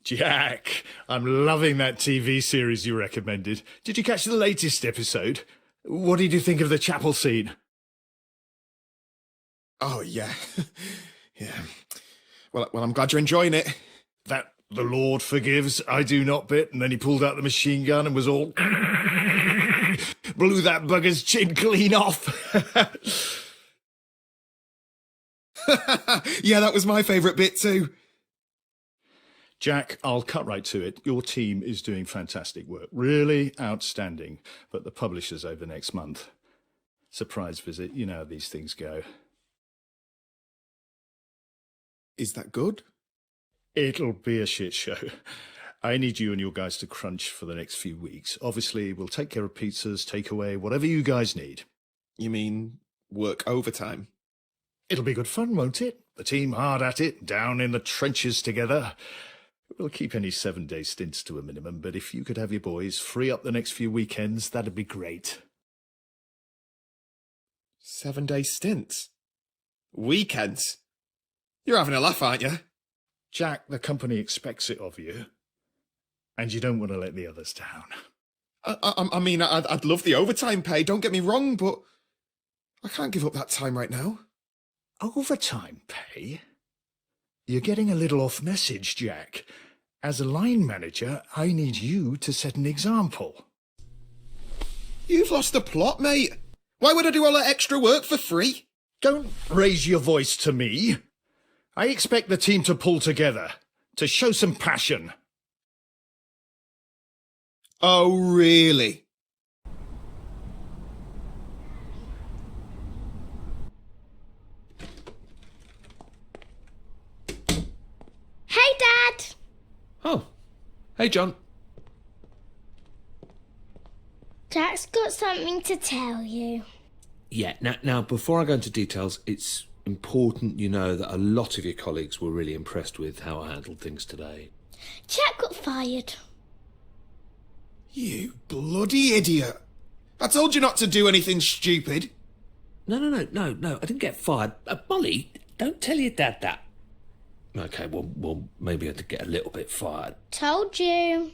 Jack, I'm loving that TV series you recommended. Did you catch the latest episode? What did you think of the chapel scene? Oh, yeah. Yeah. Well, I'm glad you're enjoying it. That the Lord forgives, I do not bit, and then he pulled out the machine gun and was all... blew that bugger's chin clean off. Yeah, that was my favourite bit too. Jack, I'll cut right to it. Your team is doing fantastic work. Really outstanding. But the publisher's over next month. Surprise visit. You know how these things go. Is that good? It'll be a shit show. I need you and your guys to crunch for the next few weeks. Obviously, we'll take care of pizzas, takeaway, whatever you guys need. You mean work overtime? It'll be good fun, won't it? The team hard at it, down in the trenches together. We'll keep any 7-day stints to a minimum, but if you could have your boys free up the next few weekends, that'd be great. 7-day stints? Weekends? You're having a laugh, aren't you? Jack, the company expects it of you, and you don't want to let the others down. I mean, I'd love the overtime pay, don't get me wrong, but I can't give up that time right now. Overtime pay? You're getting a little off message, Jack. As a line manager, I need you to set an example. You've lost the plot, mate. Why would I do all that extra work for free? Don't raise your voice to me. I expect the team to pull together, to show some passion. Oh, really? Hey, Dad! Oh, hey, John. Jack's got something to tell you. Yeah, now before I go into details, it's important you know that a lot of your colleagues were really impressed with how I handled things today. Jack got fired. You bloody idiot. I told you not to do anything stupid. No, I didn't get fired. Molly, don't tell your dad that. Okay, well, maybe I did get a little bit fired. Told you.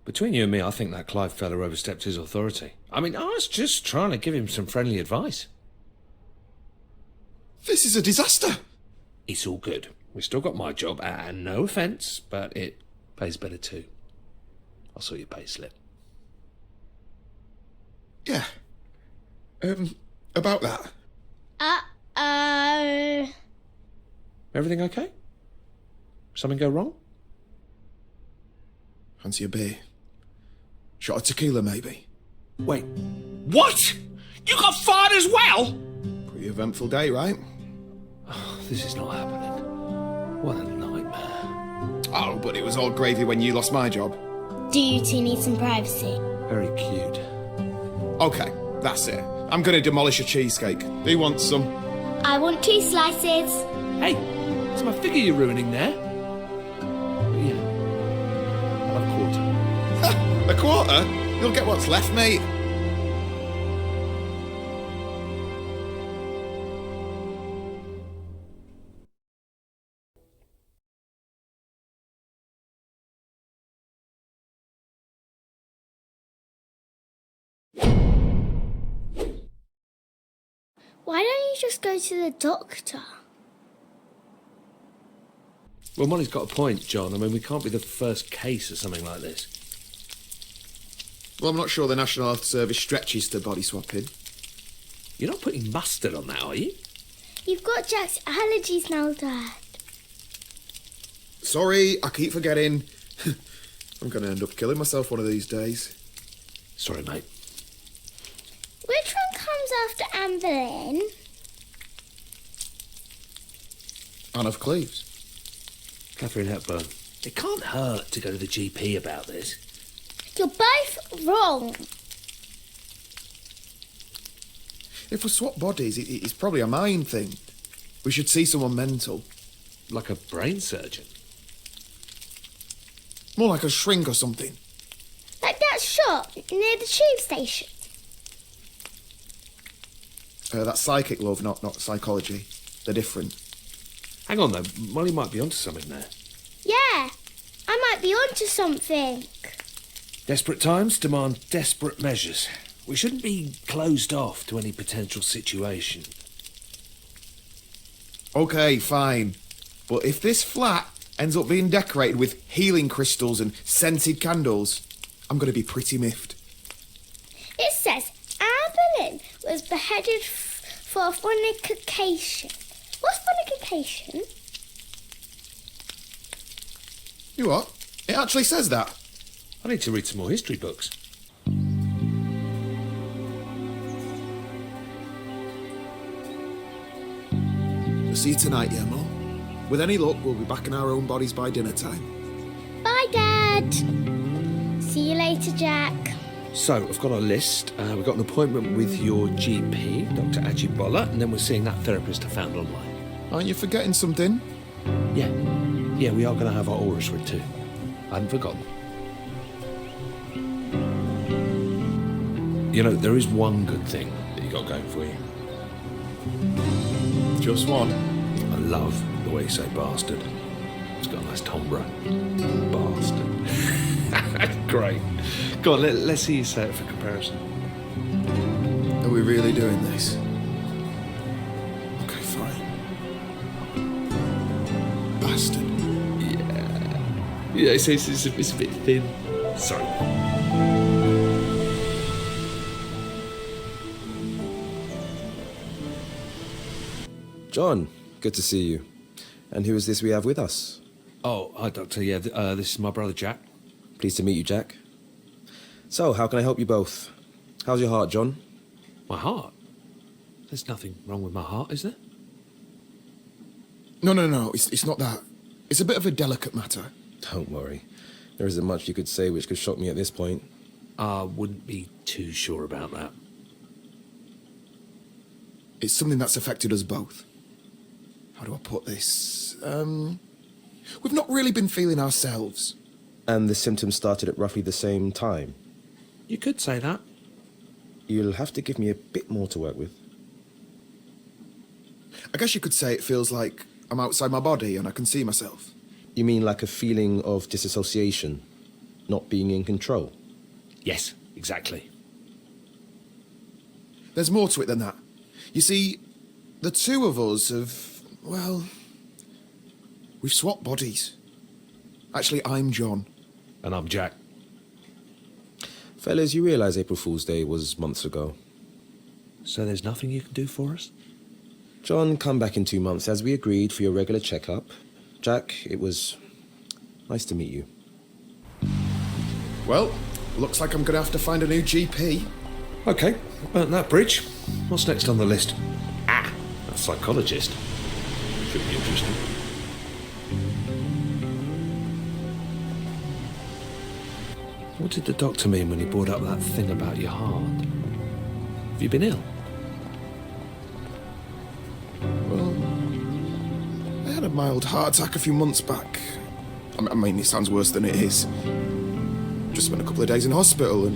Between you and me, I think that Clive fella overstepped his authority. I mean, I was just trying to give him some friendly advice. This is a disaster. It's all good. We've still got my job, and no offence, but it pays better too. I'll sort your pay slip. Yeah. About that. Uh-oh. Everything okay? Something go wrong? Fancy a beer? Shot of tequila, maybe? Wait. What? You got fired as well? Pretty eventful day, right? Oh, this is not happening. What a nightmare. Oh, but it was all gravy when you lost my job. Do you two need some privacy? Very cute. Okay, that's it. I'm gonna demolish a cheesecake. Who wants some? I want 2 slices. Hey, it's my figure you're ruining there. Yeah. I'll have a quarter. A quarter? You'll get what's left, mate. Why don't you just go to the doctor? Well, Molly's got a point, John. I mean, we can't be the first case of something like this. Well, I'm not sure the National Health Service stretches to body swapping. You're not putting mustard on that, are you? You've got Jack's allergies now, Dad. Sorry, I keep forgetting. I'm going to end up killing myself one of these days. Sorry, mate. Which one comes after Anne Boleyn? Anne of Cleves. Catherine Hepburn. It can't hurt to go to the GP about this. You're both wrong. If we swap bodies, it's probably a mind thing. We should see someone mental. Like a brain surgeon? More like a shrink or something. Like that shop near the tube station. That's psychic, love, not psychology. They're different. Hang on, though. Molly might be onto something there. Yeah, I might be onto something. Desperate times demand desperate measures. We shouldn't be closed off to any potential situation. Okay, fine. But if this flat ends up being decorated with healing crystals and scented candles, I'm going to be pretty miffed. It says Anne Boleyn was beheaded for fornication. What's fornication? You what? It actually says that. I need to read some more history books. We'll see you tonight, yeah, Mum? With any luck, we'll be back in our own bodies by dinner time. Bye, Dad. See you later, Jack. So, I've got a list. We've got an appointment with your GP, Dr. Ajibola, and then we're seeing that therapist I found online. Aren't you forgetting something? Yeah. Yeah, we are going to have our auras read too. I hadn't forgotten. You know, there is one good thing that you got going for you. Just one? I love the way you say bastard. It's got a nice timbre. Bastard. Great. Go on, let's see you say it for comparison. Are we really doing this? Okay, fine. Bastard. Yeah, it's a bit thin. Sorry. John, good to see you. And who is this we have with us? Oh, hi, Doctor. Yeah, this is my brother, Jack. Pleased to meet you, Jack. So, how can I help you both? How's your heart, John? My heart? There's nothing wrong with my heart, is there? No. It's not that. It's a bit of a delicate matter. Don't worry. There isn't much you could say which could shock me at this point. I wouldn't be too sure about that. It's something that's affected us both. how do I put this? We've not really been feeling ourselves. And the symptoms started at roughly the same time? You could say that. You'll have to give me a bit more to work with. I guess you could say it feels like I'm outside my body and I can see myself. You mean like a feeling of disassociation? Not being in control? Yes, exactly. There's more to it than that. You see, the two of us have, well, we've swapped bodies. Actually, I'm John. And I'm Jack. Fellas, you realise April Fool's Day was months ago. So there's nothing you can do for us? John, come back in 2 months as we agreed for your regular checkup. Jack, it was nice to meet you. Well, looks like I'm going to have to find a new GP. Okay, burnt that bridge. What's next on the list? A psychologist. Should be interesting. What did the doctor mean when he brought up that thing about your heart? Have you been ill? Well, I had a mild heart attack a few months back. I mean, it sounds worse than it is. Just spent a couple of days in hospital and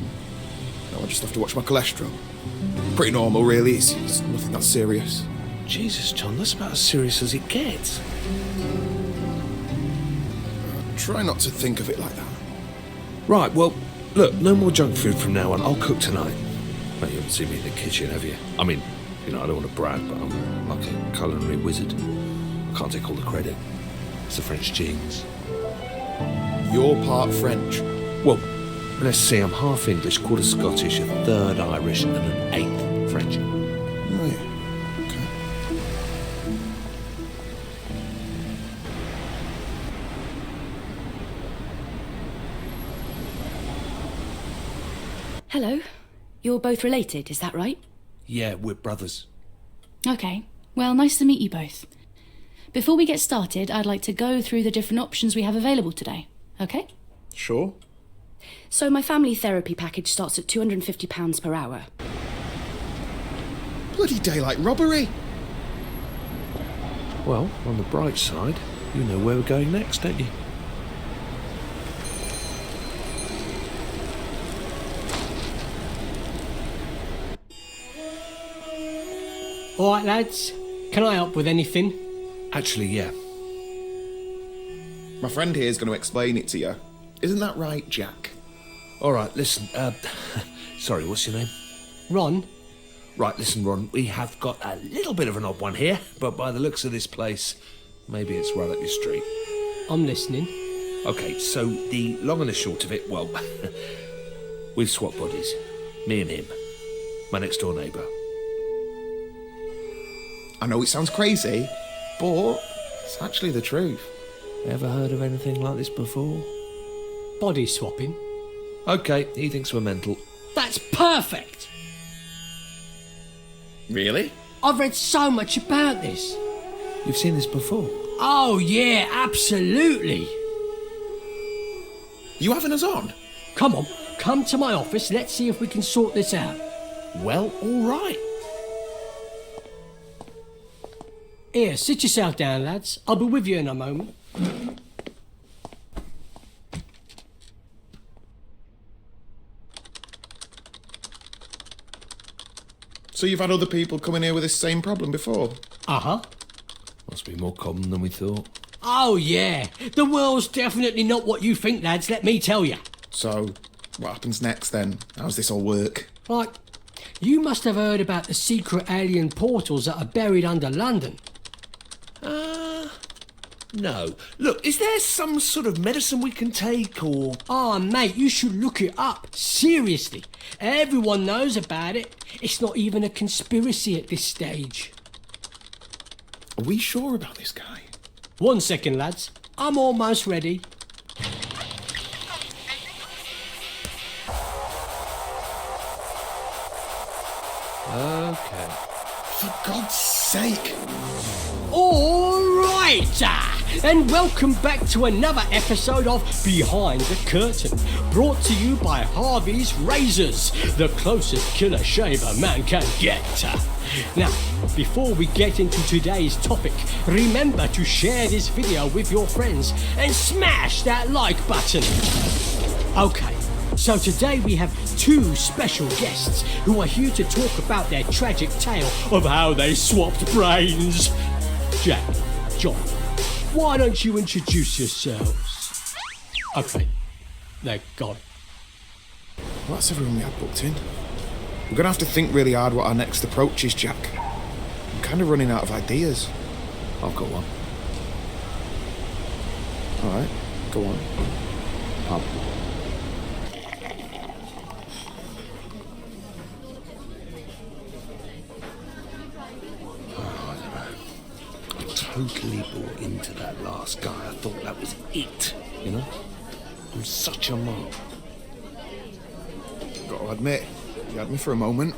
now I just have to watch my cholesterol. Pretty normal, really. It's nothing that serious. Jesus, John, that's about as serious as it gets. Try not to think of it like that. Right, well, look, no more junk food from now on. I'll cook tonight. Well, you haven't seen me in the kitchen, have you? I mean, you know, I don't want to brag, but I'm like a culinary wizard. I can't take all the credit. It's the French genes. You're part French. Well, let's see, I'm half English, quarter Scottish, a third Irish, and an eighth French. Oh, yeah. Okay. Hello. You're both related, is that right? Yeah, we're brothers. Okay. Well, nice to meet you both. Before we get started, I'd like to go through the different options we have available today. Okay? Sure. So my family therapy package starts at £250 per hour. Bloody daylight robbery! Well, on the bright side, you know where we're going next, don't you? All right, lads. Can I help with anything? Actually, yeah. My friend here is going to explain it to you. Isn't that right, Jack? All right, listen, sorry, what's your name? Ron. Right, listen, Ron, we have got a little bit of an odd one here, but by the looks of this place, maybe it's right up your street. I'm listening. Okay, so the long and the short of it, well, we've swapped bodies. Me and him. My next door neighbour. I know it sounds crazy, but it's actually the truth. Ever heard of anything like this before? Body swapping. Okay, he thinks we're mental. That's perfect! Really? I've read so much about this. You've seen this before? Oh, yeah, absolutely. You having us on? Come on, come to my office. Let's see if we can sort this out. Well, all right. Here, sit yourself down, lads. I'll be with you in a moment. So you've had other people coming here with this same problem before? Uh-huh. Must be more common than we thought. Oh, yeah. The world's definitely not what you think, lads, let me tell you. So, what happens next then? How's this all work? Right. You must have heard about the secret alien portals that are buried under London. No. Look, is there some sort of medicine we can take, or...? Ah, mate, you should look it up. Seriously. Everyone knows about it. It's not even a conspiracy at this stage. Are we sure about this guy? 1 second, lads. I'm almost ready. Okay. For God's sake! All right! and welcome back to another episode of Behind the Curtain, brought to you by Harvey's Razors, the closest killer shaver man can get. Now, before we get into today's topic, remember to share this video with your friends and smash that like button. Okay, so today we have two special guests who are here to talk about their tragic tale of how they swapped brains. Jack, John, why don't you introduce yourselves? Okay, they're gone. Well, that's everyone we had booked in. We're going to have to think really hard what our next approach is, Jack. I'm kind of running out of ideas. I've got one. All right, go on. Pub. Totally bought into that last guy. I thought that was it, you know? I'm such a mark. Got to admit, you had me for a moment.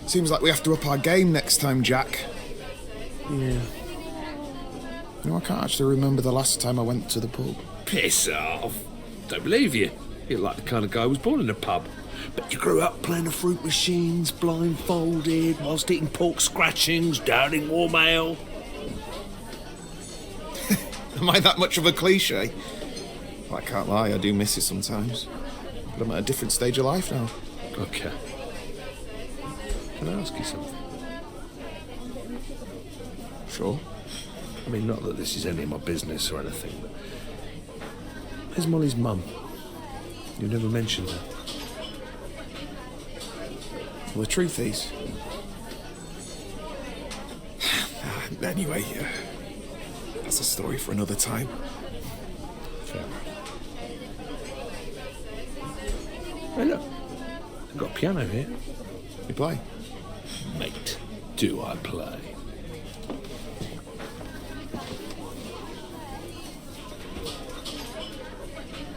Seems like we have to up our game next time, Jack. Yeah. You know, I can't actually remember the last time I went to the pub. Piss off. Don't believe you. You're like the kind of guy who was born in a pub. But you grew up playing the fruit machines, blindfolded, whilst eating pork scratchings, downing warm ale. Am I that much of a cliche? Well, I can't lie, I do miss it sometimes. But I'm at a different stage of life now. Okay. Can I ask you something? Sure. I mean, not that this is any of my business or anything, but... Where's Molly's mum? You never mentioned her. Well, the truth is... Anyway, that's a story for another time. Fair enough. Hey, look. I've got a piano here. You play? Mate, do I play?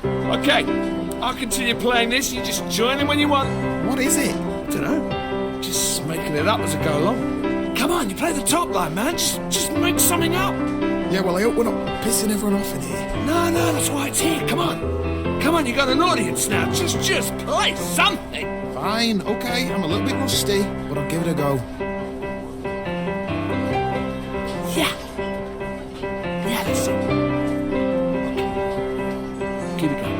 Okay, I'll continue playing this. You just join in when you want. What is it? Dunno. Just making it up as I go along. Come on, you play the top line, man. Just make something up. Yeah, well, I hope we're not pissing everyone off in here. No, that's why it's here. Come on. Come on, you got an audience now. Just play something. Fine, okay, I'm a little bit rusty, but I'll give it a go. Yeah. Yeah, that's it. Keep it going.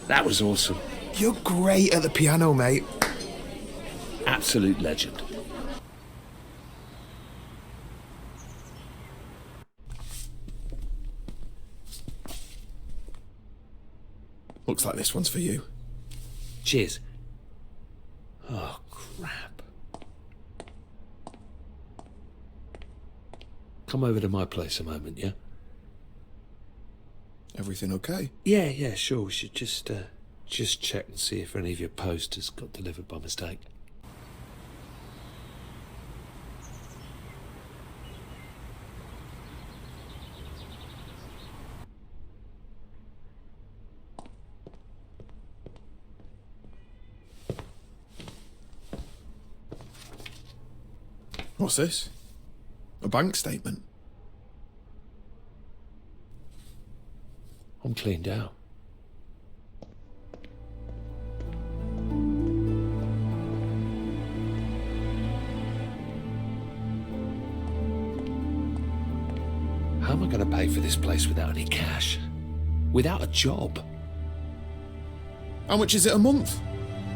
That was awesome. You're great at the piano, mate. Absolute legend. Looks like this one's for you. Cheers. Oh, crap. Come over to my place a moment, yeah? Everything okay? Yeah, sure. We should just check and see if any of your posters got delivered by mistake. What's this? A bank statement. I'm cleaned out. How am I going to pay for this place without any cash? Without a job? How much is it a month?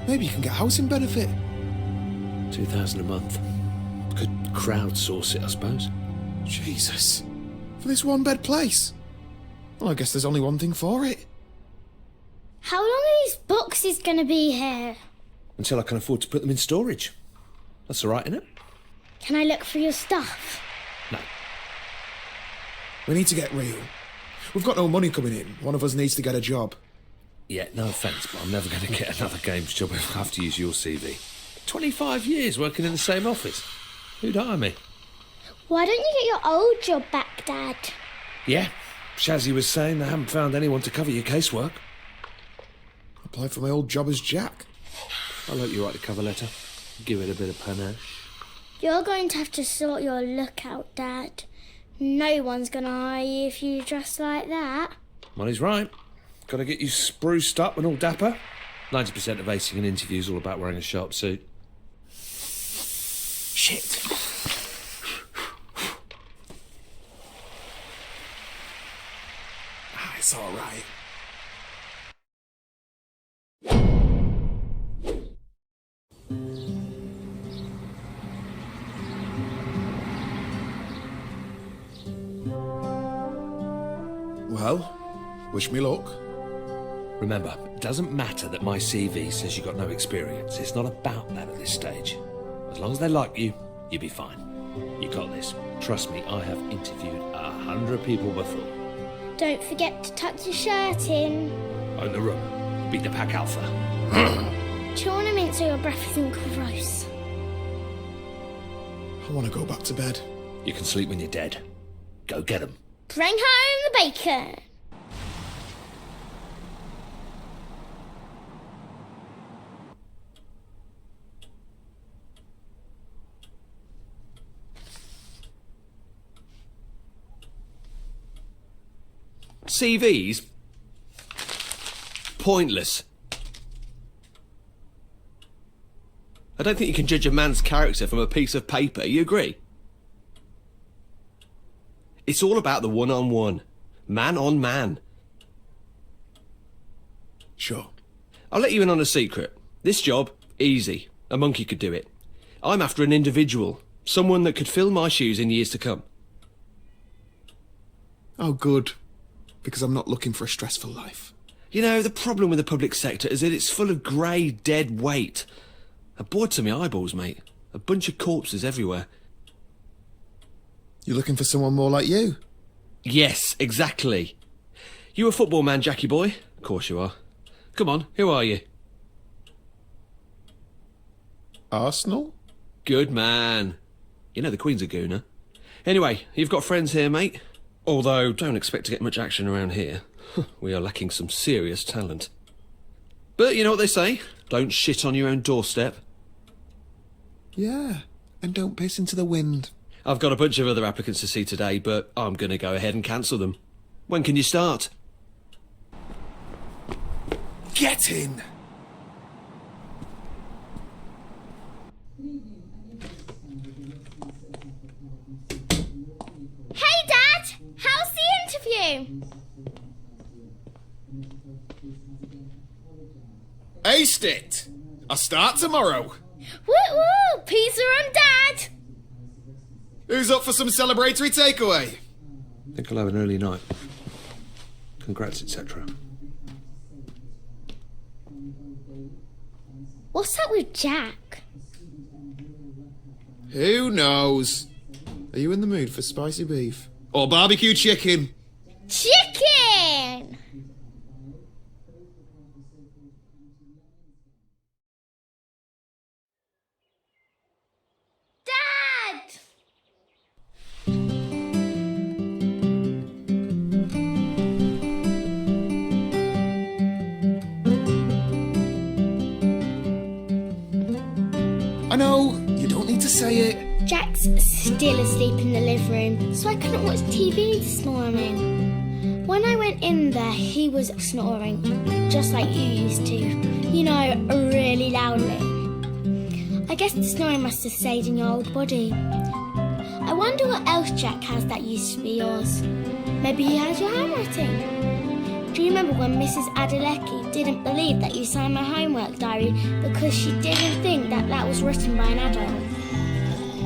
Maybe you can get housing benefit. 2,000 a month. Could crowdsource it, I suppose. Jesus. For this one-bed place? Well, I guess there's only one thing for it. How long are these boxes going to be here? Until I can afford to put them in storage. That's all right, isn't it? Can I look for your stuff? No. We need to get real. We've got no money coming in. One of us needs to get a job. Yeah, no offence, but I'm never going to get another games job if I have to use your CV. 25 years working in the same office. Who'd hire me? Why don't you get your old job back, Dad? Yeah, Shazzy was saying they haven't found anyone to cover your casework. Apply for my old job as Jack. I'll let you write the cover letter. Give it a bit of panache. You're going to have to sort your look out, Dad. No one's going to hire you if you dress like that. Well, he's right. Got to get you spruced up and all dapper. 90% of acing an interview is all about wearing a sharp suit. Shit. It's all right. Well, wish me luck. Remember, it doesn't matter that my CV says you got no experience. It's not about that at this stage. As long as they like you, you'll be fine. You got this. Trust me, I have interviewed 100 people before. Don't forget to tuck your shirt in. Own the room. Beat the pack alpha. Tournaments or your breath isn't gross. I want to go back to bed. You can sleep when you're dead. Go get 'em. Bring home the bacon. CVs? Pointless. I don't think you can judge a man's character from a piece of paper, you agree? It's all about the one-on-one. Man on man. Sure. I'll let you in on a secret. This job, easy. A monkey could do it. I'm after an individual. Someone that could fill my shoes in years to come. Oh, good. Because I'm not looking for a stressful life. You know, the problem with the public sector is that it's full of grey, dead weight. I'm bored to my eyeballs, mate. A bunch of corpses everywhere. You're looking for someone more like you? Yes, exactly. You a football man, Jackie boy? Of course you are. Come on, who are you? Arsenal? Good man. You know the Queen's a gooner. Anyway, you've got friends here, mate. Although, don't expect to get much action around here. We are lacking some serious talent. But you know what they say? Don't shit on your own doorstep. Yeah, and don't piss into the wind. I've got a bunch of other applicants to see today, but I'm going to go ahead and cancel them. When can you start? Get in! Hey, Dad! How's the interview? Aced it! I'll start tomorrow. Woo-woo! Pizza on Dad! Who's up for some celebratory takeaway? I think I'll have an early night. Congrats, etc. What's up with Jack? Who knows? Are you in the mood for spicy beef? Or barbecue chicken? Chicken! Dad! I know, you don't need to say it. Jack's still asleep in the living room, so I couldn't watch TV this morning. When I went in there, he was snoring, just like you used to. You know, really loudly. I guess the snoring must have stayed in your old body. I wonder what else Jack has that used to be yours. Maybe he has your handwriting. Do you remember when Mrs. Adelecki didn't believe that you signed my homework diary because she didn't think that that was written by an adult?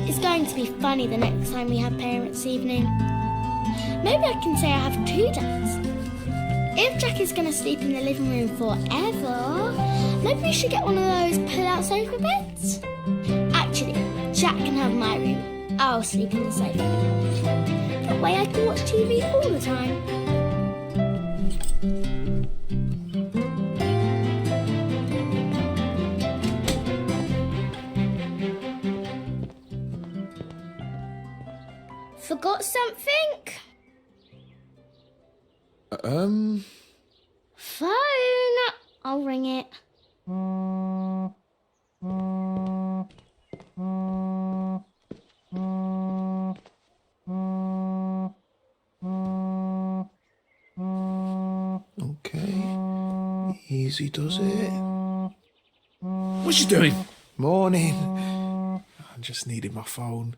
It's going to be funny the next time we have parents' evening. Maybe I can say I have 2 dads. If Jack is going to sleep in the living room forever, maybe we should get one of those pull-out sofa beds. Actually, Jack can have my room. I'll sleep in the sofa. That way I can watch TV all the time. Forgot something? Phone. I'll ring it. Okay. Easy does it. What's she doing? Morning. I just needed my phone.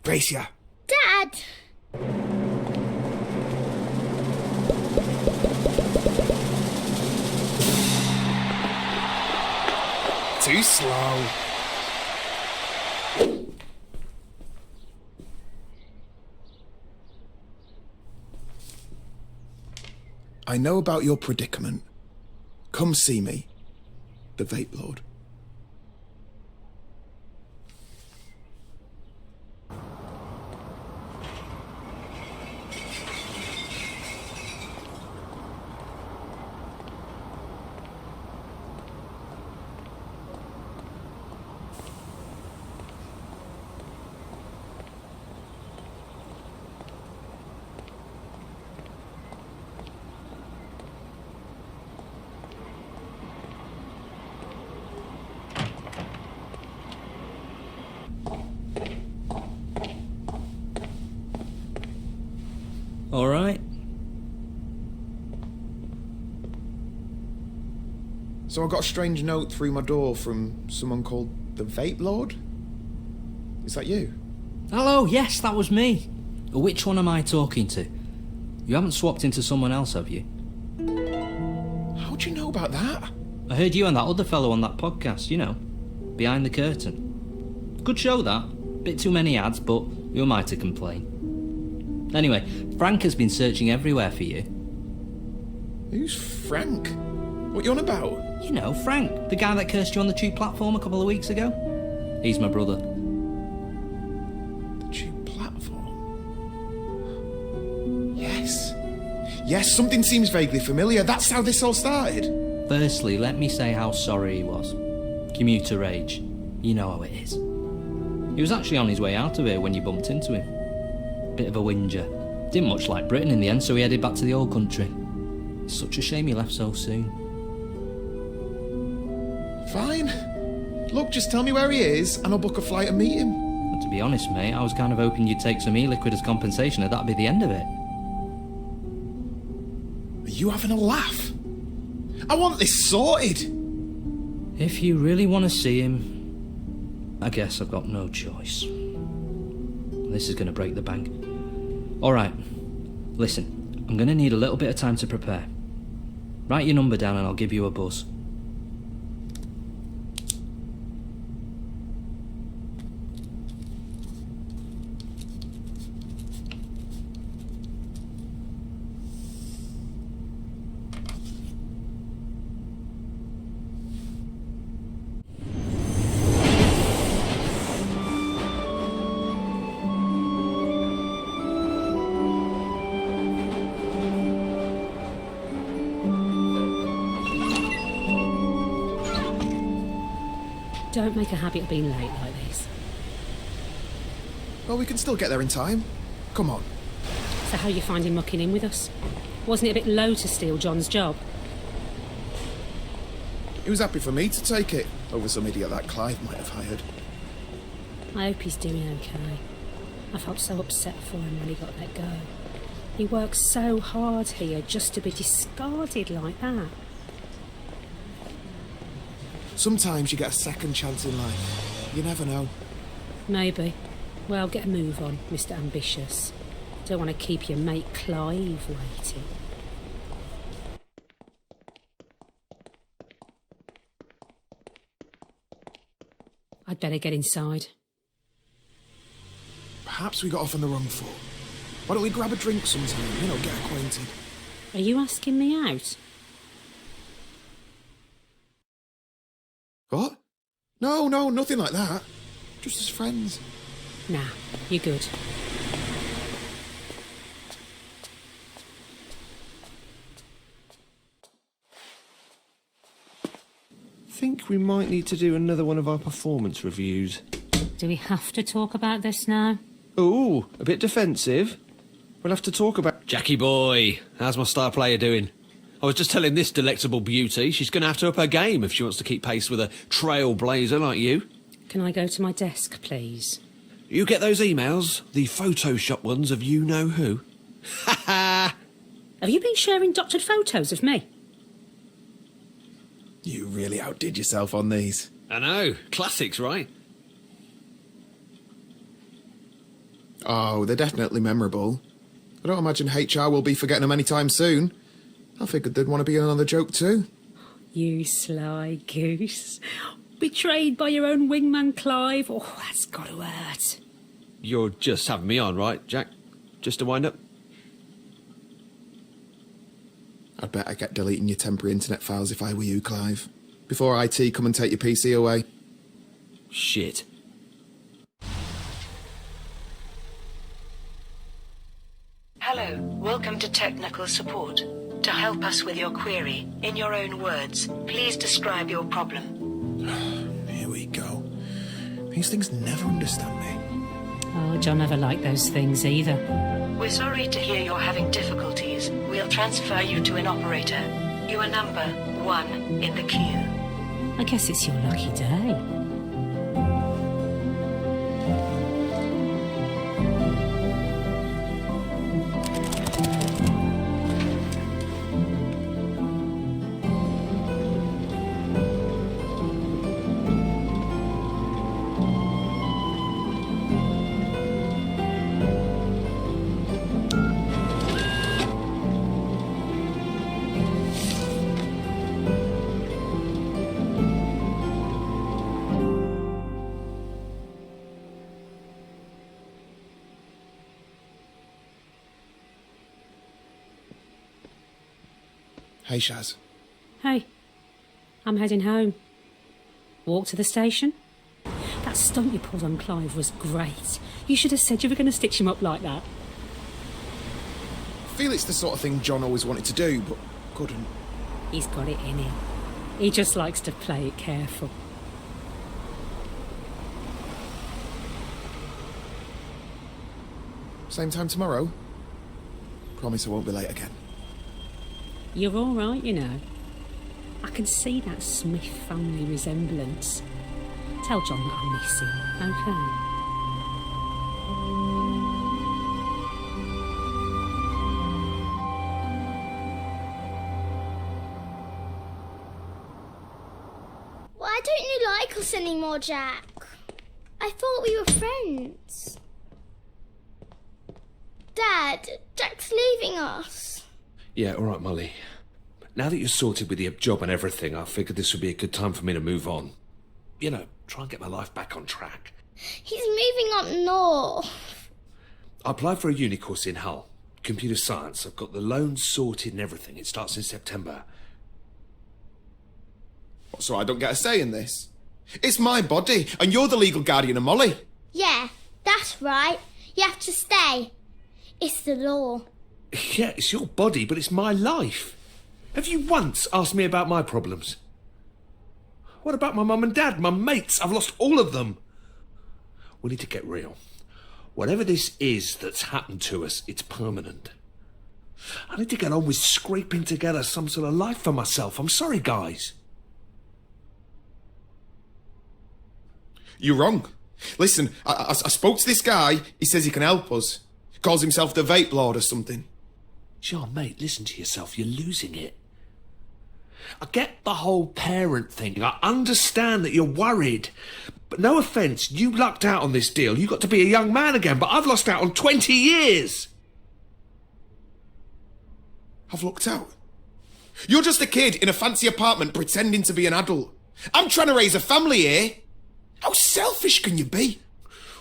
Gracia. Dad! Too slow. I know about your predicament. Come see me, the Vape Lord. All right. So I got a strange note through my door from someone called the Vape Lord? Is that you? Hello, yes, that was me. Which one am I talking to? You haven't swapped into someone else, have you? How'd you know about that? I heard you and that other fellow on that podcast, you know, Behind the Curtain. Good show, that. Bit too many ads, but who am I to complain? Anyway, Frank has been searching everywhere for you. Who's Frank? What you on about? You know, Frank, the guy that cursed you on the tube platform a couple of weeks ago. He's my brother. The tube platform? Yes. Yes, something seems vaguely familiar. That's how this all started. Firstly, let me say how sorry he was. Commuter rage. You know how it is. He was actually on his way out of here when you bumped into him. Bit of a whinger. Didn't much like Britain in the end, so he headed back to the old country. It's such a shame he left so soon. Fine. Look, just tell me where he is, and I'll book a flight and meet him. But to be honest, mate, I was kind of hoping you'd take some e-liquid as compensation, and that'd be the end of it. Are you having a laugh? I want this sorted. If you really want to see him, I guess I've got no choice. This is going to break the bank. All right, listen, I'm going to need a little bit of time to prepare. Write your number down and I'll give you a buzz. Don't make a habit of being late like this. Well, we can still get there in time. Come on. So how you finding mucking in with us? Wasn't it a bit low to steal John's job? He was happy for me to take it, over some idiot that Clive might have hired. I hope he's doing okay. I felt so upset for him when he got let go. He worked so hard here just to be discarded like that. Sometimes you get a second chance in life. You never know. Maybe. Well, get a move on, Mr. Ambitious. Don't want to keep your mate Clive waiting. I'd better get inside. Perhaps we got off on the wrong foot. Why don't we grab a drink sometime, get acquainted? Are you asking me out? What? No, nothing like that. Just as friends. Nah, you're good. Think we might need to do another one of our performance reviews. Do we have to talk about this now? Ooh, a bit defensive. We'll have to talk about... Jackie boy, how's my star player doing? I was just telling this delectable beauty she's going to have to up her game if she wants to keep pace with a trailblazer like you. Can I go to my desk, please? You get those emails? The Photoshop ones of you-know-who? Ha ha! Have you been sharing doctored photos of me? You really outdid yourself on these. I know. Classics, right? Oh, they're definitely memorable. I don't imagine HR will be forgetting them anytime soon. I figured they'd want to be in on the joke too. You sly goose. Betrayed by your own wingman Clive. Oh, that's got to hurt. You're just having me on, right, Jack? Just to wind up? I'd better get deleting your temporary internet files if I were you, Clive. Before IT come and take your PC away. Shit. Hello, welcome to technical support. To help us with your query, in your own words, please describe your problem. Here we go. These things never understand me. Oh, John never liked those things either. We're sorry to hear you're having difficulties. We'll transfer you to an operator. You are number 1 in the queue. I guess it's your lucky day. Hey, Shaz. Hey, I'm heading home. Walk to the station? That stunt you pulled on Clive was great. You should have said you were going to stitch him up like that. I feel it's the sort of thing John always wanted to do, but couldn't. He's got it in him. He just likes to play it careful. Same time tomorrow? Promise I won't be late again. You're all right, you know. I can see that Smith family resemblance. Tell John that I miss him, okay? Why don't you like us anymore, Jack? I thought we were friends. Dad, Jack's leaving us. Yeah, all right, Molly. Now that you're sorted with your job and everything, I figured this would be a good time for me to move on. You know, try and get my life back on track. He's moving up north. I applied for a uni course in Hull. Computer science. I've got the loans sorted and everything. It starts in September. So I don't get a say in this? It's my body, and you're the legal guardian of Molly. Yeah, that's right. You have to stay. It's the law. Yeah, it's your body, but it's my life. Have you once asked me about my problems? What about my mum and dad, my mates? I've lost all of them. We need to get real. Whatever this is that's happened to us, it's permanent. I need to get on with scraping together some sort of life for myself. I'm sorry, guys. You're wrong. Listen, I spoke to this guy. He says he can help us. Calls himself the Vape Lord or something. Sean, mate, listen to yourself. You're losing it. I get the whole parent thing. I understand that you're worried. But no offence, you lucked out on this deal. You got to be a young man again, but I've lost out on 20 years. I've lucked out? You're just a kid in a fancy apartment pretending to be an adult. I'm trying to raise a family here. How selfish can you be?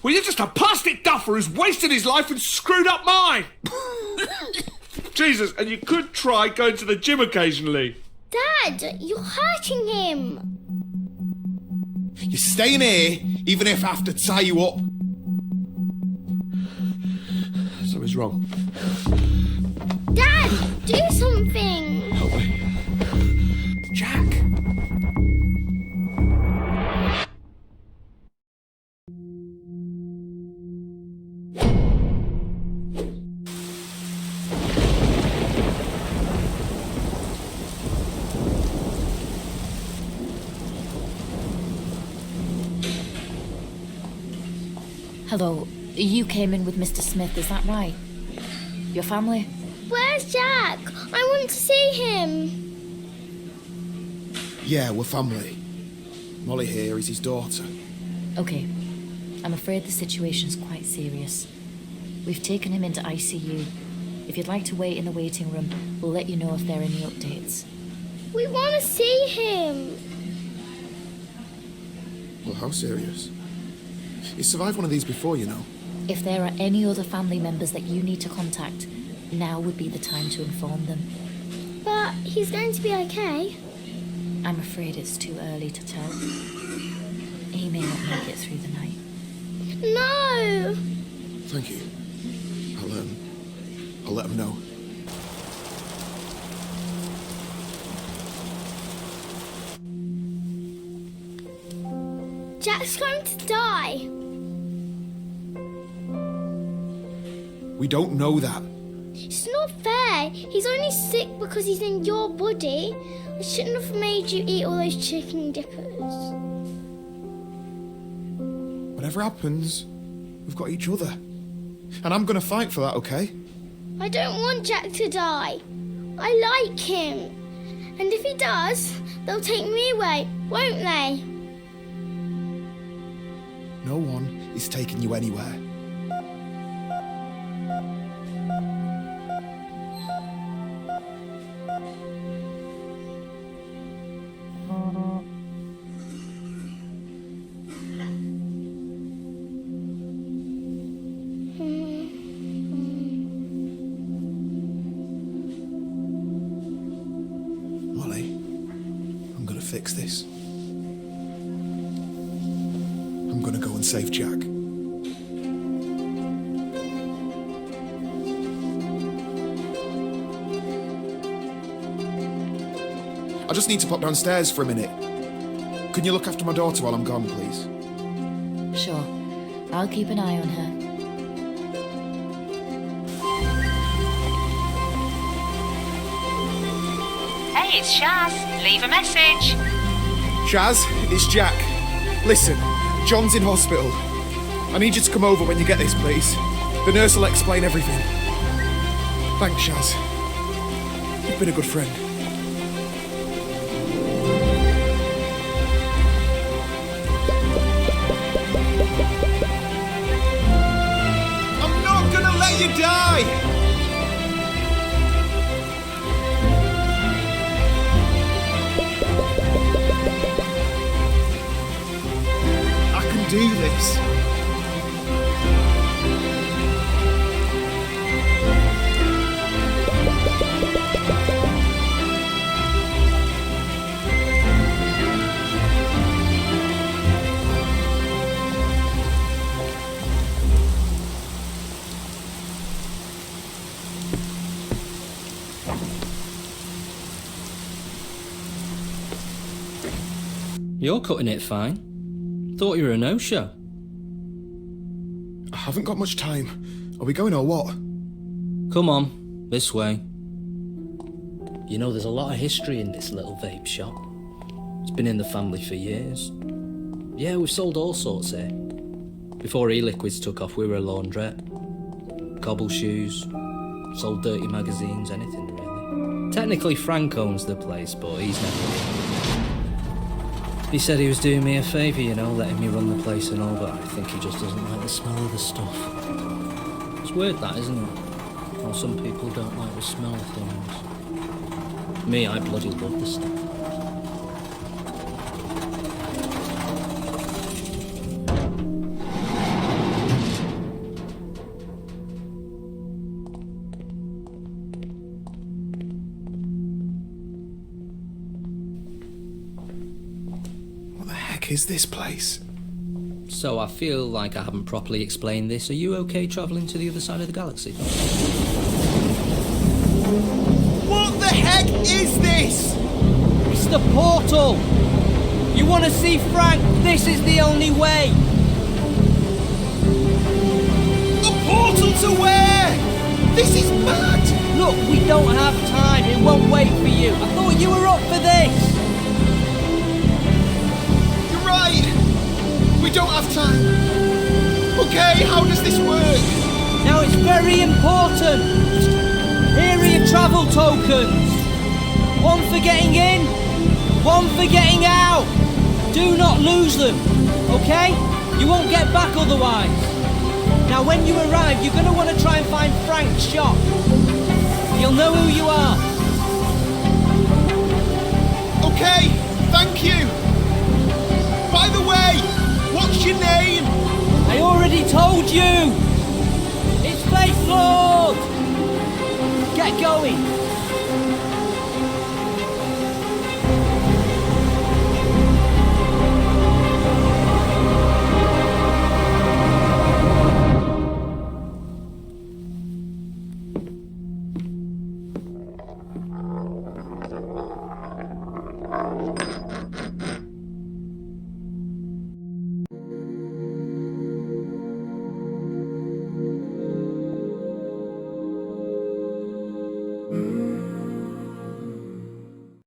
Well, you're just a plastic duffer who's wasted his life and screwed up mine. Jesus, and you could try going to the gym occasionally. Dad, you're hurting him. You're staying here, even if I have to tie you up. Something's wrong. Dad, do something. Help me. Jack. Hello, you came in with Mr. Smith, is that right? Your family? Where's Jack? I want to see him. Yeah, we're family. Molly here is his daughter. Okay, I'm afraid the situation's quite serious. We've taken him into ICU. If you'd like to wait in the waiting room, we'll let you know if there are any updates. We want to see him. Well, how serious? He's survived one of these before, you know. If there are any other family members that you need to contact, now would be the time to inform them. But he's going to be okay. I'm afraid it's too early to tell. He may not make it through the night. No! Thank you. I'll let him know. Jack's going to die. We don't know that. It's not fair. He's only sick because he's in your body. I shouldn't have made you eat all those chicken dippers. Whatever happens, we've got each other. And I'm gonna fight for that, okay? I don't want Jack to die. I like him. And if he does, they'll take me away, won't they? No one is taking you anywhere. Molly, I'm gonna fix this. I'm gonna go and save Jack. I just need to pop downstairs for a minute. Can you look after my daughter while I'm gone, please? Sure. I'll keep an eye on her. Hey, it's Shaz. Leave a message. Shaz, it's Jack. Listen, John's in hospital. I need you to come over when you get this, please. The nurse will explain everything. Thanks, Shaz. You've been a good friend. I'm not gonna let you die! Do this. You're cutting it fine. Thought you were a no-show. I haven't got much time. Are we going or what? Come on, this way. You know, there's a lot of history in this little vape shop. It's been in the family for years. Yeah, we've sold all sorts here. Before e-liquids took off, we were a laundrette. Cobble shoes, sold dirty magazines, anything really. Technically Frank owns the place, but he's never been. He said he was doing me a favour, you know, letting me run the place and all, but I think he just doesn't like the smell of the stuff. It's weird that, isn't it? How some people don't like the smell of things. Me, I bloody love the stuff. Is this place? So I feel like I haven't properly explained this. Are you okay travelling to the other side of the galaxy? What the heck is this? It's the portal! You want to see Frank? This is the only way! A portal to where? This is mad! Look, we don't have time. It won't wait for you. I thought you were up for this! We don't have time. Okay, how does this work? Now it's very important. Here are your travel tokens. One for getting in, one for getting out. Do not lose them, okay? You won't get back otherwise. Now when you arrive, you're going to want to try and find Frank's shop. You'll know who you are. Okay, thank you. By the way, what's your name? I already told you! It's Face Lord! Get going!